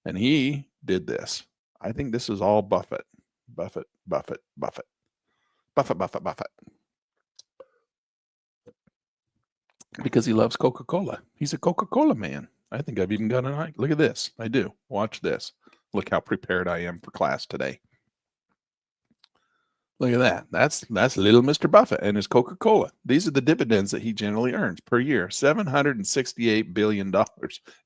And he did this. I think this is all Buffett. Buffett. Because he loves Coca-Cola. He's a Coca-Cola man. I think I've even got an eye. Look at this. I do. Watch this. Look how prepared I am for class today. Look at that. That's little Mr. Buffett and his Coca-Cola. These are the dividends that he generally earns per year. $768 billion.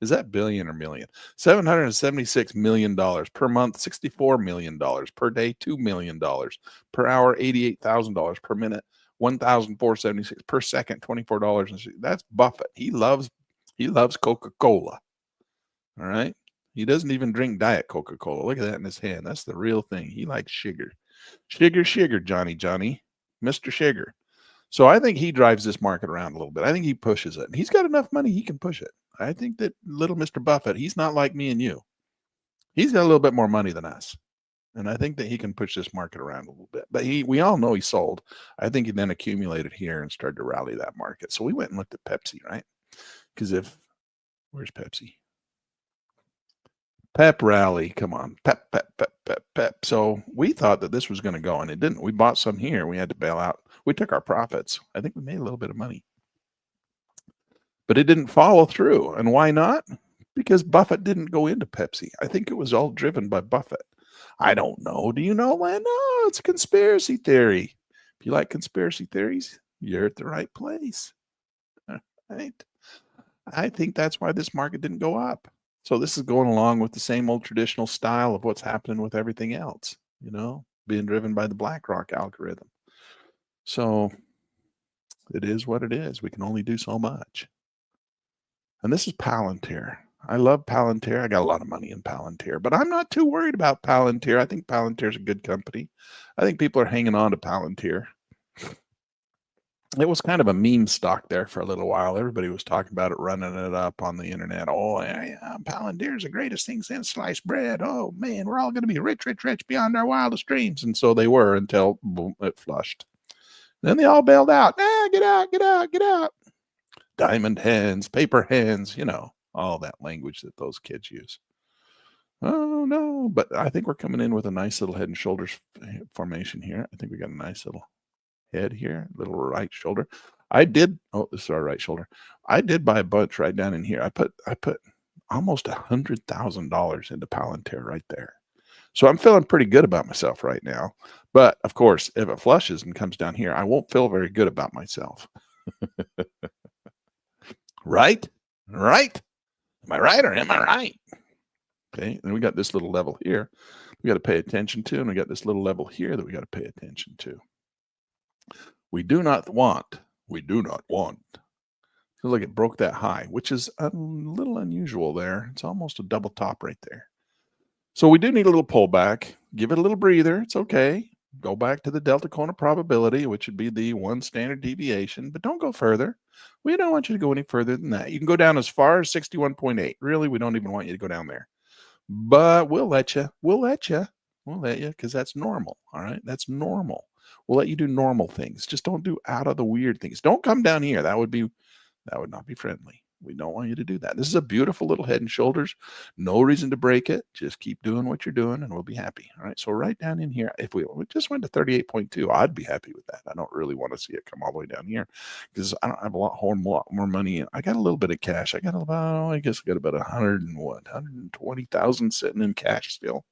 Is that billion or million? $776 million per month, $64 million per day, $2 million per hour, $88,000 per minute, $1,476 per second, $24. That's Buffett. He loves Coca-Cola. All right. He doesn't even drink Diet Coca-Cola. Look at that in his hand. That's the real thing. He likes sugar. Sugar, Johnny, Mr. Sugar. So I think he drives this market around a little bit. I think he pushes it. And he's got enough money, he can push it. I think that little Mr. Buffett, he's not like me and you. He's got a little bit more money than us. And I think that he can push this market around a little bit. But we all know he sold. I think he then accumulated here and started to rally that market. So we went and looked at Pepsi, right? Because where's Pepsi? Pep rally, come on. Pep. So we thought that this was going to go, and it didn't. We bought some here. We had to bail out. We took our profits. I think we made a little bit of money. But it didn't follow through. And why not? Because Buffett didn't go into Pepsi. I think it was all driven by Buffett. I don't know. Do you know, Lan? No, it's a conspiracy theory. If you like conspiracy theories, you're at the right place. Right? I think that's why this market didn't go up. So this is going along with the same old traditional style of what's happening with everything else, being driven by the BlackRock algorithm. So it is what it is. We can only do so much. And this is Palantir. I love Palantir. I got a lot of money in Palantir, but I'm not too worried about Palantir. I think Palantir is a good company. I think people are hanging on to Palantir. It was kind of a meme stock there for a little while. Everybody was talking about it, running it up on the internet. Oh, yeah, Palantir is the greatest thing since sliced bread. Oh, man, we're all going to be rich beyond our wildest dreams. And so they were until boom, it flushed. Then they all bailed out. Get out. Diamond hands, paper hands, all that language that those kids use. Oh, no. But I think we're coming in with a nice little head and shoulders formation here. I think we got a nice little head here, little right shoulder. This is our right shoulder. I did buy a bunch right down in here. I put almost $100,000 into Palantir right there. So I'm feeling pretty good about myself right now. But of course, if it flushes and comes down here, I won't feel very good about myself. Right? Am I right or am I right? Okay. Then we got this little level here we got to pay attention to, and we got this little level here that we got to pay attention to. We do not want. So look, it broke that high, which is a little unusual there. It's almost a double top right there. So we do need a little pullback. Give it a little breather. It's okay. Go back to the delta Kona probability, which would be the one standard deviation, but don't go further. We don't want you to go any further than that. You can go down as far as 61.8. Really, we don't even want you to go down there. But we'll let you. We'll let you because that's normal. All right? That's normal. We'll let you do normal things. Just don't do out of the weird things. Don't come down here. That would not be friendly. We don't want you to do that. This is a beautiful little head and shoulders. No reason to break it. Just keep doing what you're doing and we'll be happy. All right. So right down in here, if we just went to 38.2, I'd be happy with that. I don't really want to see it come all the way down here because I don't have a lot more money. I got a little bit of cash. I got about 120,000 sitting in cash still.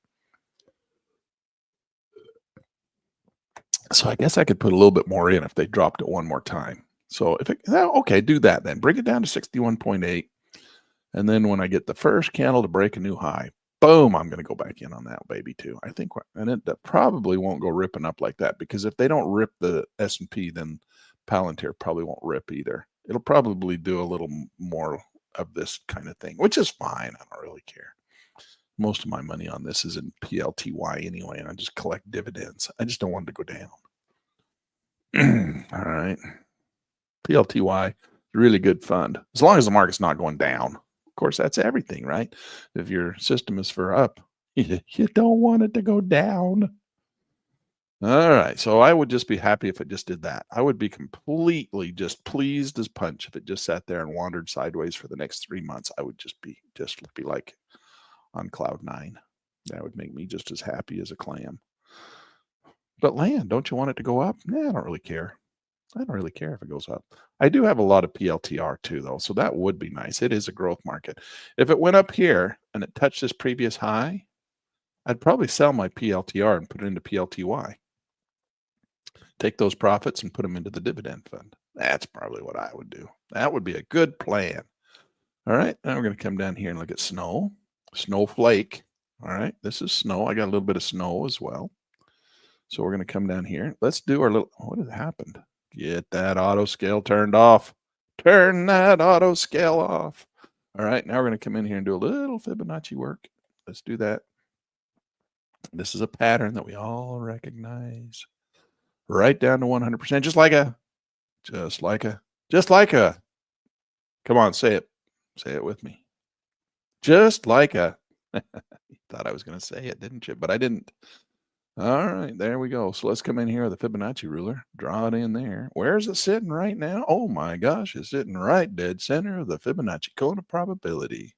So I guess I could put a little bit more in if they dropped it one more time. So if it, okay, do that then. Bring it down to 61.8. And then when I get the first candle to break a new high, boom, I'm going to go back in on that baby too. I think, and it probably won't go ripping up like that, because if they don't rip the S&P, then Palantir probably won't rip either. It'll probably do a little more of this kind of thing, which is fine. I don't really care. Most of my money on this is in PLTY anyway, and I just collect dividends. I just don't want it to go down. All right. PLTY, really good fund, as long as the market's not going down. Of course, that's everything, right? If your system is for up, you don't want it to go down. All right. So I would just be happy if it just did that. I would be completely just pleased as punch if it just sat there and wandered sideways for the next 3 months. I would just be like on cloud 9. That would make me just as happy as a clam. But land, don't you want it to go up? Nah, I don't really care. I don't really care if it goes up. I do have a lot of PLTR too, though, so that would be nice. It is a growth market. If it went up here and it touched this previous high, I'd probably sell my PLTR and put it into PLTY. Take those profits and put them into the dividend fund. That's probably what I would do. That would be a good plan. All right, now we're going to come down here and look at snow. Snowflake. All right, this is snow. I got a little bit of snow as well. So we're going to come down here. Let's do our little, what has happened? Get that auto scale turned off. Turn that auto scale off. All right, now we're going to come in here and do a little Fibonacci work. Let's do that. This is a pattern that we all recognize. Right down to 100%, just like a, come on, say it with me. Just like a, thought I was going to say it, didn't you? But I didn't. All right, there we go. So let's come in here with the Fibonacci ruler, draw it in there. Where is it sitting right now? Oh my gosh, it's sitting right dead center of the Fibonacci cone of probability.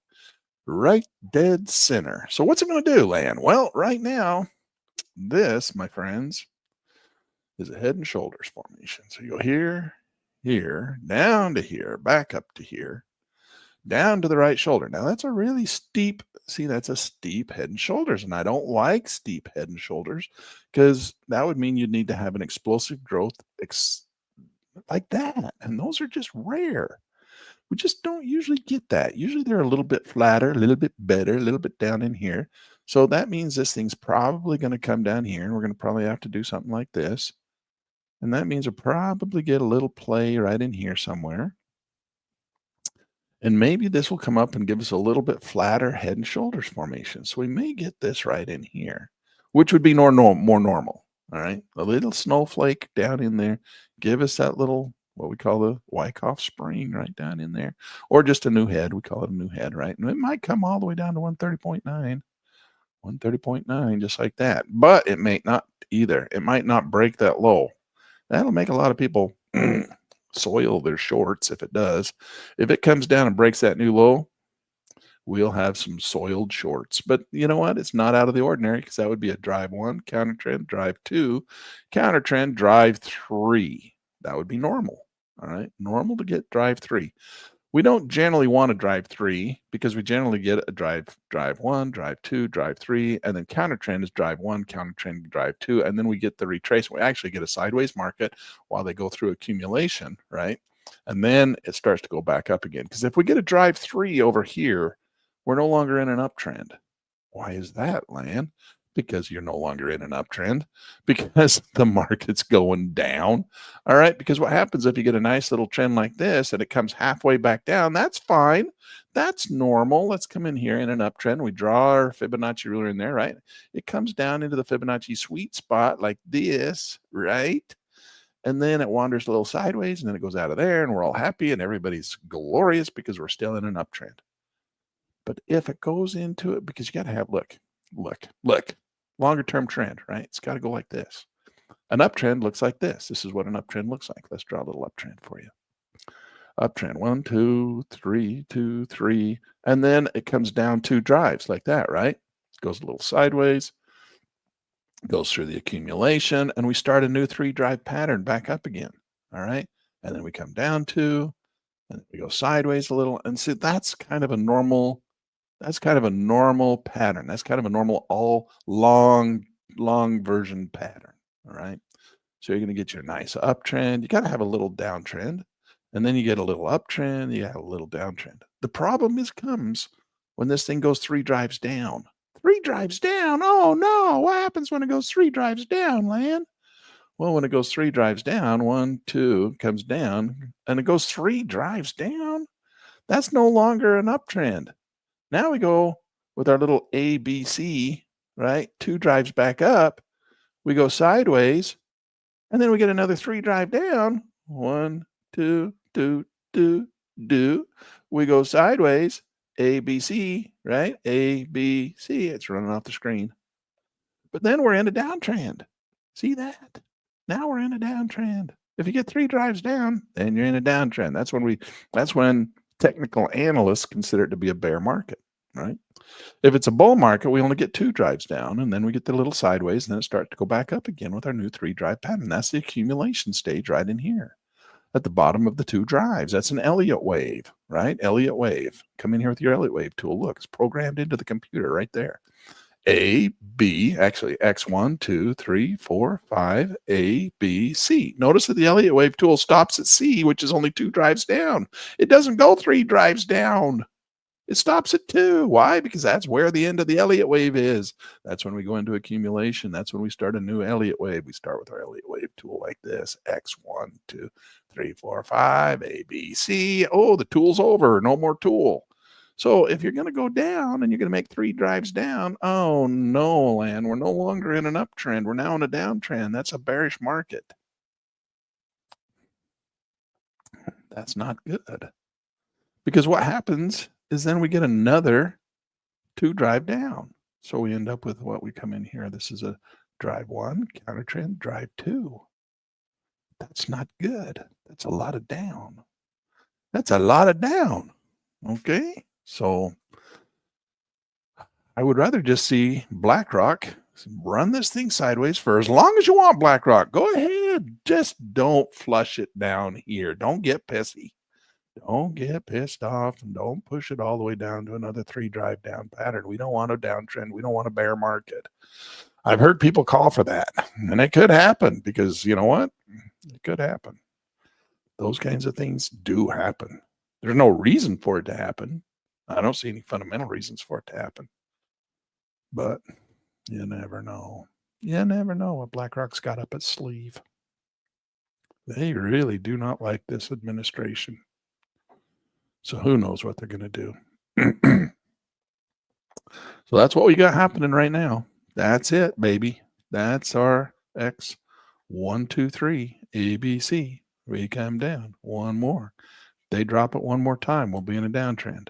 Right dead center. So what's it going to do, Lan? Well, right now, this, my friends, is a head and shoulders formation. So you go here, here, down to here, back up to here, down to the right shoulder. Now that's a really steep, see, that's a steep head and shoulders. And I don't like steep head and shoulders, because that would mean you'd need to have an explosive growth like that. And those are just rare. We just don't usually get that. Usually they're a little bit flatter, a little bit better, a little bit down in here. So that means this thing's probably going to come down here, and we're going to probably have to do something like this. And that means we'll probably get a little play right in here somewhere. And maybe this will come up and give us a little bit flatter head and shoulders formation. So we may get this right in here, which would be more normal. All right. A little snowflake down in there. Give us that little, what we call the Wyckoff spring right down in there. Or just a new head. We call it a new head, right? And it might come all the way down to 130.9. 130.9, just like that. But it may not either. It might not break that low. That'll make a lot of people soil their shorts if it does. If it comes down and breaks that new low, we'll have some soiled shorts. But you know what? It's not out of the ordinary, because that would be a drive 1, counter trend, drive 2, counter trend, drive 3. That would be normal. All right. Normal to get drive 3. We don't generally want to drive 3, because we generally get a drive 1, drive 2, drive 3, and then counter trend is drive 1, counter trend, drive 2, and then we get the retracement. We actually get a sideways market while they go through accumulation, right? And then it starts to go back up again. Because if we get a drive 3 over here, we're no longer in an uptrend. Why is that, Lan? Because you're no longer in an uptrend, because the market's going down. All right. Because what happens if you get a nice little trend like this and it comes halfway back down? That's fine. That's normal. Let's come in here in an uptrend. We draw our Fibonacci ruler in there, right? It comes down into the Fibonacci sweet spot like this, right? And then it wanders a little sideways, and then it goes out of there, and we're all happy and everybody's glorious because we're still in an uptrend. But if it goes into it, because you got to have, look, longer term trend, right? It's got to go like this. An uptrend looks like this. This is what an uptrend looks like. Let's draw a little uptrend for you. Uptrend 1, 2, 3, 2, 3, and then it comes down 2 drives like that, right? Goes a little sideways, goes through the accumulation, and we start a new 3 drive pattern back up again. All right. And then we come down 2, and we go sideways a little. And see, that's kind of a normal pattern. That's kind of a normal all long version pattern. All right. So you're going to get your nice uptrend. You got to have a little downtrend. And then you get a little uptrend. You have a little downtrend. The problem comes when this thing goes 3 drives down. 3 drives down. Oh, no. What happens when it goes 3 drives down, Lan? Well, when it goes 3 drives down, 1, 2, comes down, and it goes 3 drives down, that's no longer an uptrend. Now we go with our little ABC, right? 2 drives back up. We go sideways, and then we get another 3 drive down. 1, 2, do. We go sideways, ABC, right? ABC. It's running off the screen. But then we're in a downtrend. See that? Now we're in a downtrend. If you get 3 drives down, then you're in a downtrend. That's when technical analysts consider it to be a bear market, right? If it's a bull market, we only get 2 drives down, and then we get the little sideways, and then it starts to go back up again with our new 3 drive pattern. That's the accumulation stage right in here at the bottom of the 2 drives. That's an Elliott wave, right? Elliott wave. Come in here with your Elliott wave tool. Look, it's programmed into the computer right there. A, B, actually X1, 2, 3, 4, 5, A, B, C. Notice that the Elliott wave tool stops at C, which is only 2 drives down. It doesn't go 3 drives down. It stops at 2. Why? Because that's where the end of the Elliott wave is. That's when we go into accumulation. That's when we start a new Elliott wave. We start with our Elliott wave tool like this. X1, 2, 3, 4, 5, A, B, C. Oh, the tool's over. No more tool. So if you're going to go down and you're going to make 3 drives down, oh no, Lan, we're no longer in an uptrend. We're now in a downtrend. That's a bearish market. That's not good. Because what happens is then we get another 2 drive down. So we end up with what we come in here. This is a drive 1, counter trend, drive 2. That's not good. That's a lot of down. That's a lot of down. Okay. So I would rather just see BlackRock run this thing sideways for as long as you want, BlackRock. Go ahead. Just don't flush it down here. Don't get pissy. Don't get pissed off and don't push it all the way down to another 3 drive down pattern. We don't want a downtrend. We don't want a bear market. I've heard people call for that, and it could happen because you know what? It could happen. Those kinds of things do happen. There's no reason for it to happen. I don't see any fundamental reasons for it to happen. But you never know. You never know what BlackRock's got up its sleeve. They really do not like this administration. So who knows what they're going to do. So that's what we got happening right now. That's it, baby. That's our X 1, 2, 3 ABC. We come down one more. They drop it one more time. We'll be in a downtrend.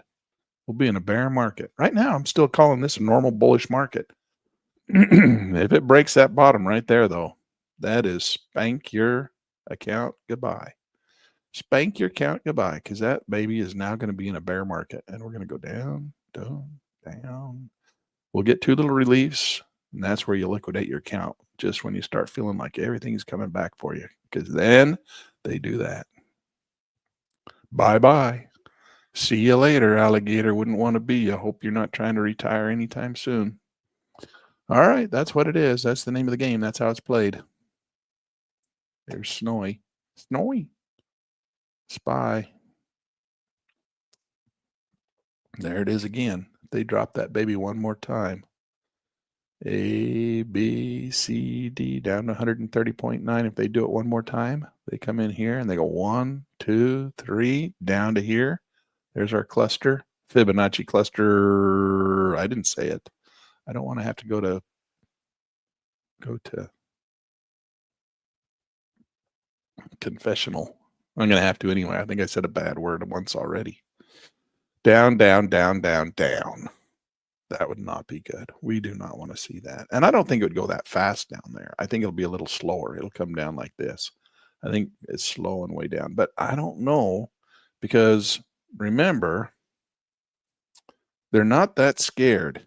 We'll be in a bear market. Right now, I'm still calling this a normal bullish market. If it breaks that bottom right there, though, that is spank your account goodbye. Spank your account goodbye, because that baby is now going to be in a bear market, and we're going to go down, down, down. We'll get 2 little reliefs, and that's where you liquidate your account, just when you start feeling like everything's coming back for you, because then they do that. Bye-bye. See you later, alligator. Wouldn't want to be. I hope you're not trying to retire anytime soon. All right, that's what it is. That's the name of the game. That's how it's played. There's Snowy. Snowy. Spy. There it is again. They drop that baby one more time. A, B, C, D, down to 130.9. If they do it one more time, they come in here and they go 1, 2, 3, down to here. There's our cluster, Fibonacci cluster. I didn't say it. I don't want to have to go to confessional. I'm going to have to anyway. I think I said a bad word once already. Down, down, down, down, down. That would not be good. We do not want to see that. And I don't think it would go that fast down there. I think it'll be a little slower. It'll come down like this. I think it's slow and way down. But I don't know, because remember, they're not that scared.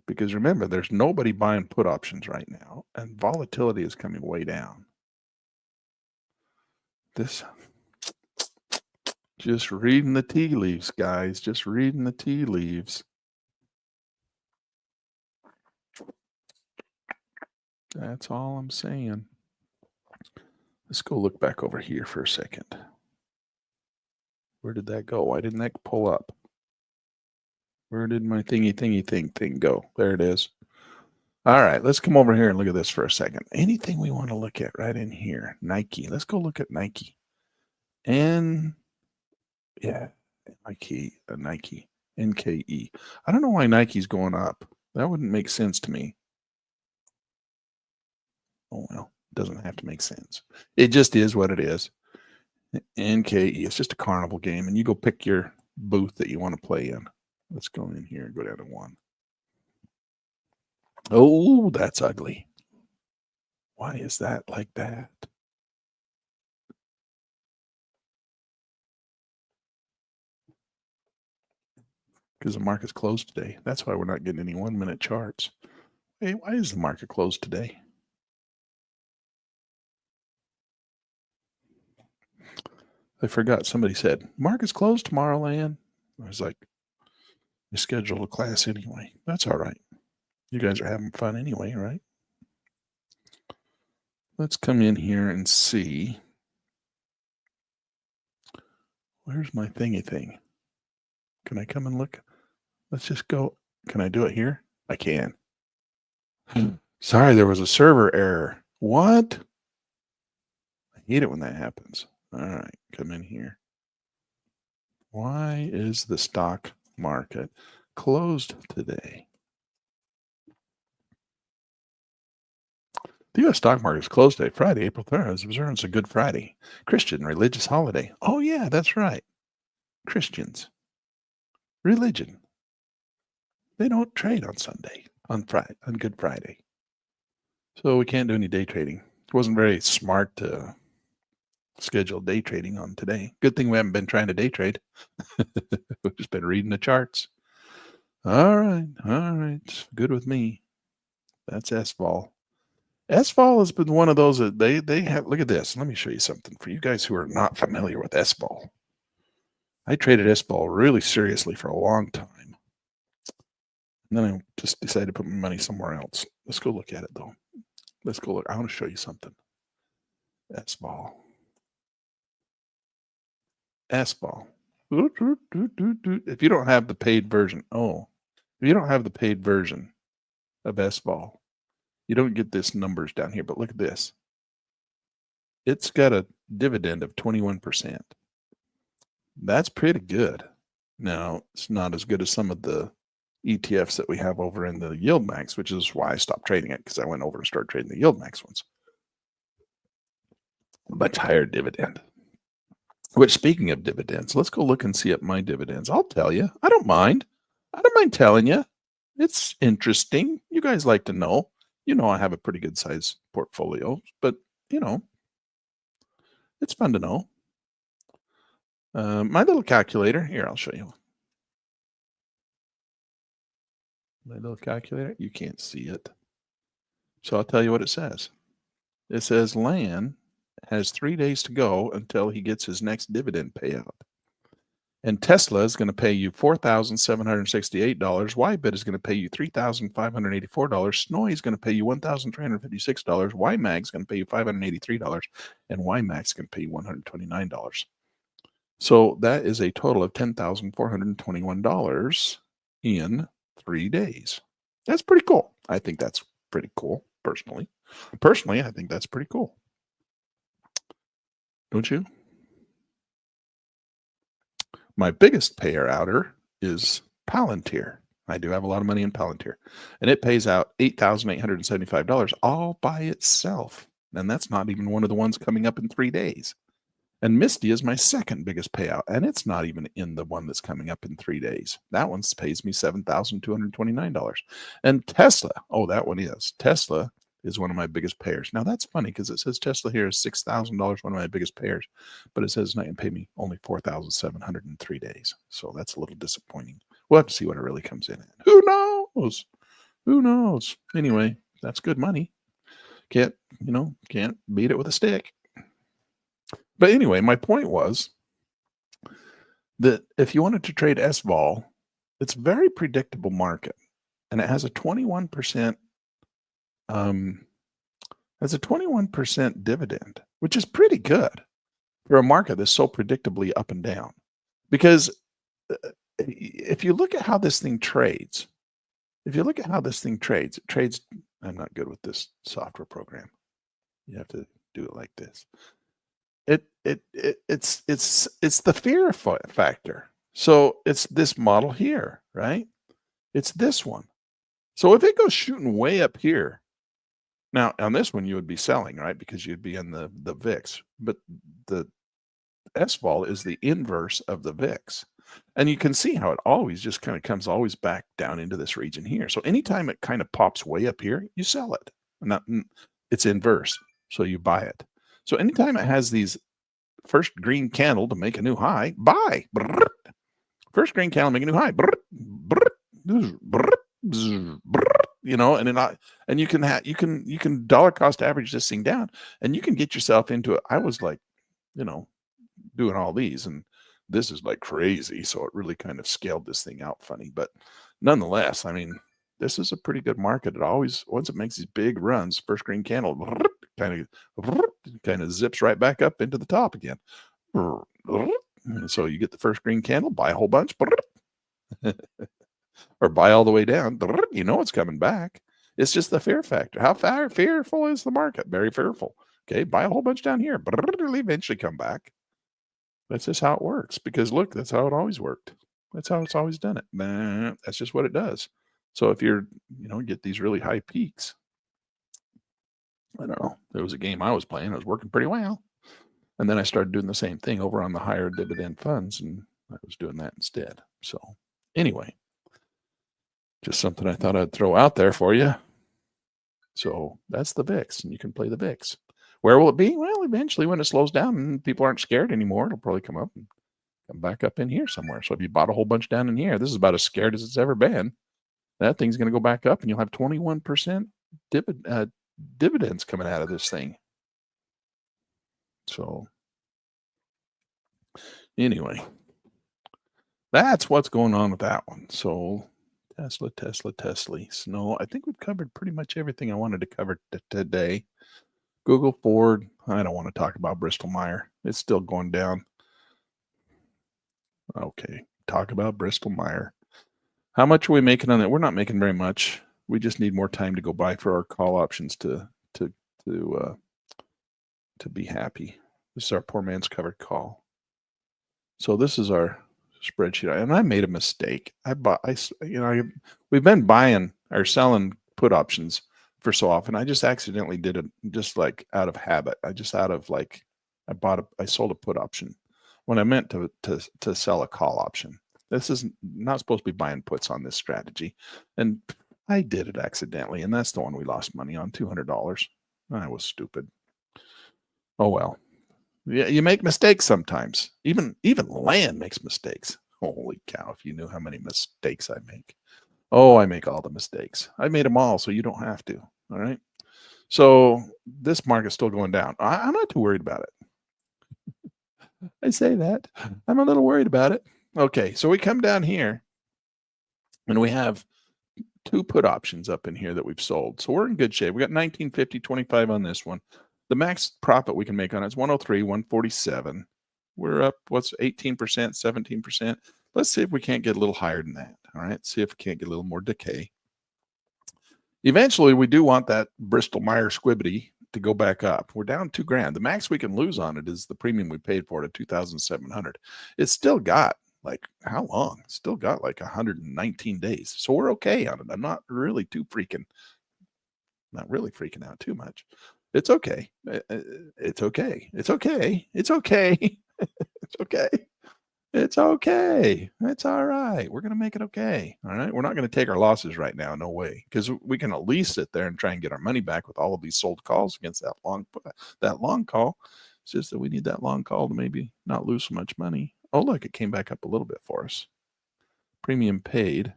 Because remember, there's nobody buying put options right now, and volatility is coming way down. This, just reading the tea leaves, guys, just reading the tea leaves. That's all I'm saying. Let's go look back over here for a second. Where did that go? Why didn't that pull up? Where did my thing go? There it is. All right, let's come over here and look at this for a second. Anything we want to look at right in here. Nike. Let's go look at Nike. And yeah, Nike, NKE. I don't know why Nike's going up. That wouldn't make sense to me. Oh, well, it doesn't have to make sense. It just is what it is. NKE, it's just a carnival game, and you go pick your booth that you want to play in. Let's go in here and go down to 1. Oh, that's ugly. Why is that like that? Because the market's closed today. That's why we're not getting any 1-minute charts. Hey, why is the market closed today? I forgot. Somebody said, market's closed tomorrow, Lan. I was like, you scheduled a class anyway. That's all right. You guys are having fun anyway, right? Let's come in here and see. Where's my thingy thing? Can I come and look? Let's just go. Can I do it here? I can. Sorry, there was a server error. What? I hate it when that happens. All right, come in here. Why is the stock market closed today? The U.S. stock market is closed today, Friday, April 3rd, as observance of Good Friday, Christian religious holiday. Oh, yeah, that's right. Christians. Religion. They don't trade on Sunday, on Good Friday. So we can't do any day trading. It wasn't very smart to schedule day trading on today. Good thing we haven't been trying to day trade. We've just been reading the charts. All right. Good with me. That's SVOL. SVOL has been one of those that they have. Look at this. Let me show you something for you guys who are not familiar with SVOL. I traded SVOL really seriously for a long time. And then I just decided to put my money somewhere else. Let's go look at it, though. Let's go look. I want to show you something. SVOL. SVOL. If you don't have the paid version, if you don't have the paid version of SVOL, you don't get this numbers down here. But look at this. It's got a dividend of 21%. That's pretty good. Now, it's not as good as some of the ETFs that we have over in the Yield Max, which is why I stopped trading it, because I went over and started trading the Yield Max ones. Much higher dividend. Which, speaking of dividends, let's go look and see up my dividends. I'll tell you. I don't mind. I don't mind telling you. It's interesting. You guys like to know. You know I have a pretty good size portfolio, but, it's fun to know. My little calculator. Here, I'll show you. My little calculator. You can't see it. So I'll tell you what it says. It says Lan has 3 days to go until he gets his next dividend payout. And Tesla is going to pay you $4,768. Ybit is going to pay you $3,584. Snowy is going to pay you $1,356. YMAG is going to pay you $583. And YMAX is going to pay you $129. So that is a total of $10,421 in 3 days. That's pretty cool. I think that's pretty cool, personally. Personally, I think that's pretty cool. Don't you? My biggest payer outer is Palantir. I do have a lot of money in Palantir. And it pays out $8,875 all by itself. And that's not even one of the ones coming up in 3 days. And Misty is my second biggest payout. And it's not even in the one that's coming up in 3 days. That one pays me $7,229. And Tesla, that one is. Tesla is one of my biggest payers. Now that's funny because it says Tesla here is $6,000, one of my biggest payers, but it says it's not going to pay me only $4,700 in 3 days. So that's a little disappointing. We'll have to see what it really comes in at. Who knows? Who knows? Anyway, that's good money. Can't beat it with a stick. But anyway, my point was that if you wanted to trade SVOL, it's a very predictable market, and it has a 21% dividend, which is pretty good for a market that's so predictably up and down. Because if you look at how this thing trades, it trades. I'm not good with this software program. You have to do it like this. It's the fear factor. So it's this model here, right? It's this one. So if it goes shooting way up here, now on this one you would be selling, right? Because you'd be in the VIX, but the S-vol is the inverse of the VIX. And you can see how it always just kind of comes always back down into this region here. So anytime it kind of pops way up here, you sell it. It's inverse, so you buy it. So anytime it has these first green candle to make a new high, buy. First green candle, make a new high. You know, and you can dollar cost average this thing down, and you can get yourself into it. I was like, you know, doing all these, and this is like crazy. So it really kind of scaled this thing out funny. But nonetheless, I mean, this is a pretty good market. It always, once it makes these big runs, first green candle kind of zips right back up into the top again. And so you get the first green candle, buy a whole bunch, or buy all the way down. You know it's coming back. It's just the fear factor. How fearful is the market? Very fearful. Okay, buy a whole bunch down here, but it'll eventually come back. That's just how it works. Because look, that's how it always worked. That's how it's always done it. That's just what it does. So if you're, get these really high peaks, I don't know. There was a game I was playing. It was working pretty well. And then I started doing the same thing over on the higher dividend funds, and I was doing that instead. So anyway, just something I thought I'd throw out there for you. So that's the VIX, and you can play the VIX. Where will it be? Well, eventually when it slows down and people aren't scared anymore, it'll probably come up and come back up in here somewhere. So if you bought a whole bunch down in here, this is about as scared as it's ever been. That thing's going to go back up, and you'll have 21% dividends coming out of this thing. So anyway, that's what's going on with that one. So Tesla. Snow. I think we've covered pretty much everything I wanted to cover today. Google, Ford. I don't want to talk about Bristol-Myers. It's still going down. Okay, talk about Bristol-Myers. How much are we making on it? We're not making very much. We just need more time to go by for our call options to be happy. This is our poor man's covered call. So this is our spreadsheet, and I made a mistake. We've been buying or selling put options for so often. I just accidentally did it, just like out of habit. I sold a put option when I meant to sell a call option. This is not supposed to be buying puts on this strategy, and I did it accidentally, and that's the one we lost money on, $200. I was stupid. Oh well. Yeah, you make mistakes sometimes. Even Lan makes mistakes. Holy cow, if you knew how many mistakes I make. Oh, I make all the mistakes. I made them all, so you don't have to. All right. So this market's still going down. I'm not too worried about it. I say that. I'm a little worried about it. Okay, so we come down here, and we have two put options up in here that we've sold. So we're in good shape. We got 1950, 25 on this one. The max profit we can make on it is 103, 147. We're up, 18%, 17%. Let's see if we can't get a little higher than that. All right, see if we can't get a little more decay. Eventually, we do want that Bristol-Myers squibbity to go back up. We're down $2,000. The max we can lose on it is the premium we paid for it at $2,700. It's still got how long? It's still got 119 days. So we're okay on it. I'm not really freaking out too much. It's okay. It's okay. It's okay. It's okay. It's okay. It's okay. It's all right. We're going to make it okay. All right. We're not going to take our losses right now. No way. Because we can at least sit there and try and get our money back with all of these sold calls against that long call. It's just that we need that long call to maybe not lose so much money. Oh, look, it came back up a little bit for us. Premium paid.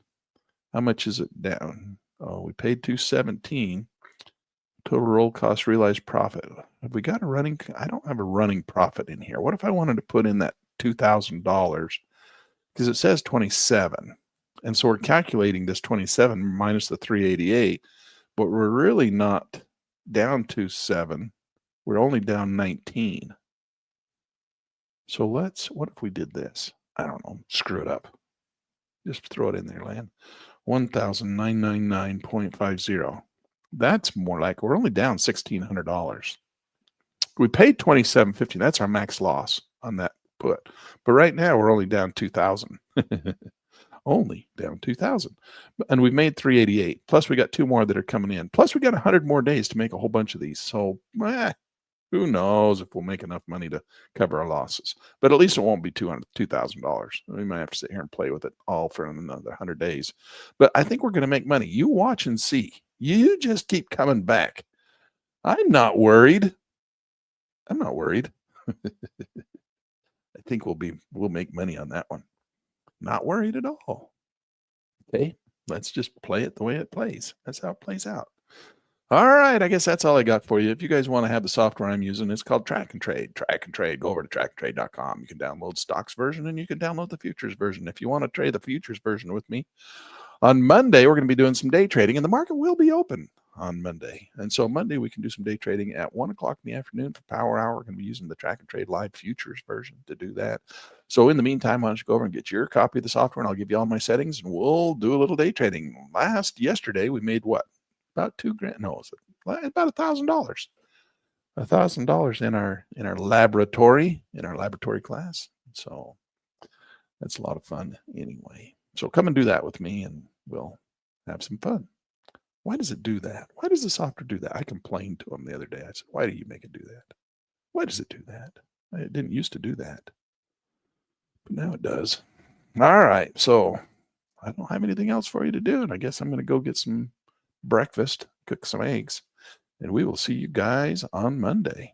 How much is it down? Oh, we paid $217. Total roll cost realized profit. Have we got a running? I don't have a running profit in here. What if I wanted to put in that $2,000? Because it says 27. And so we're calculating this 27 minus the 388, but we're really not down to 7. We're only down 19. So what if we did this? I don't know, screw it up. Just throw it in there, Lan. 1,999.50. That's more like we're only down $1,600. We paid $27.50. That's our max loss on that put. But right now we're only down 2,000. Only down 2,000. And we've made 388. Plus we got 2 more that are coming in. Plus we got 100 more days to make a whole bunch of these. So who knows if we'll make enough money to cover our losses. But at least it won't be $2,000. We might have to sit here and play with it all for another 100 days. But I think we're going to make money. You watch and see. You just keep coming back. I'm not worried. I'm not worried. I think we'll make money on that one. Not worried at all. Okay, let's just play it the way it plays. That's how it plays out. All right, I guess that's all I got for you. If you guys want to have the software I'm using, it's called Track and Trade. Track and Trade. Go over to trackandtrade.com. You can download stocks version and you can download the futures version. If you want to trade the futures version with me, on Monday, we're going to be doing some day trading, and the market will be open on Monday. And so Monday, we can do some day trading at 1 o'clock in the afternoon for Power Hour. We're going to be using the Track and Trade Live Futures version to do that. So in the meantime, why don't you go over and get your copy of the software, and I'll give you all my settings, and we'll do a little day trading. Yesterday, we made what? About $2,000. No, about $1,000. $1,000 in our laboratory class. So that's a lot of fun anyway. So come and do that with me and we'll have some fun. Why does it do that? Why does the software do that? I complained to him the other day. I said, why do you make it do that? Why does it do that? It didn't used to do that. But now it does. All right. So I don't have anything else for you to do. And I guess I'm going to go get some breakfast, cook some eggs, and we will see you guys on Monday.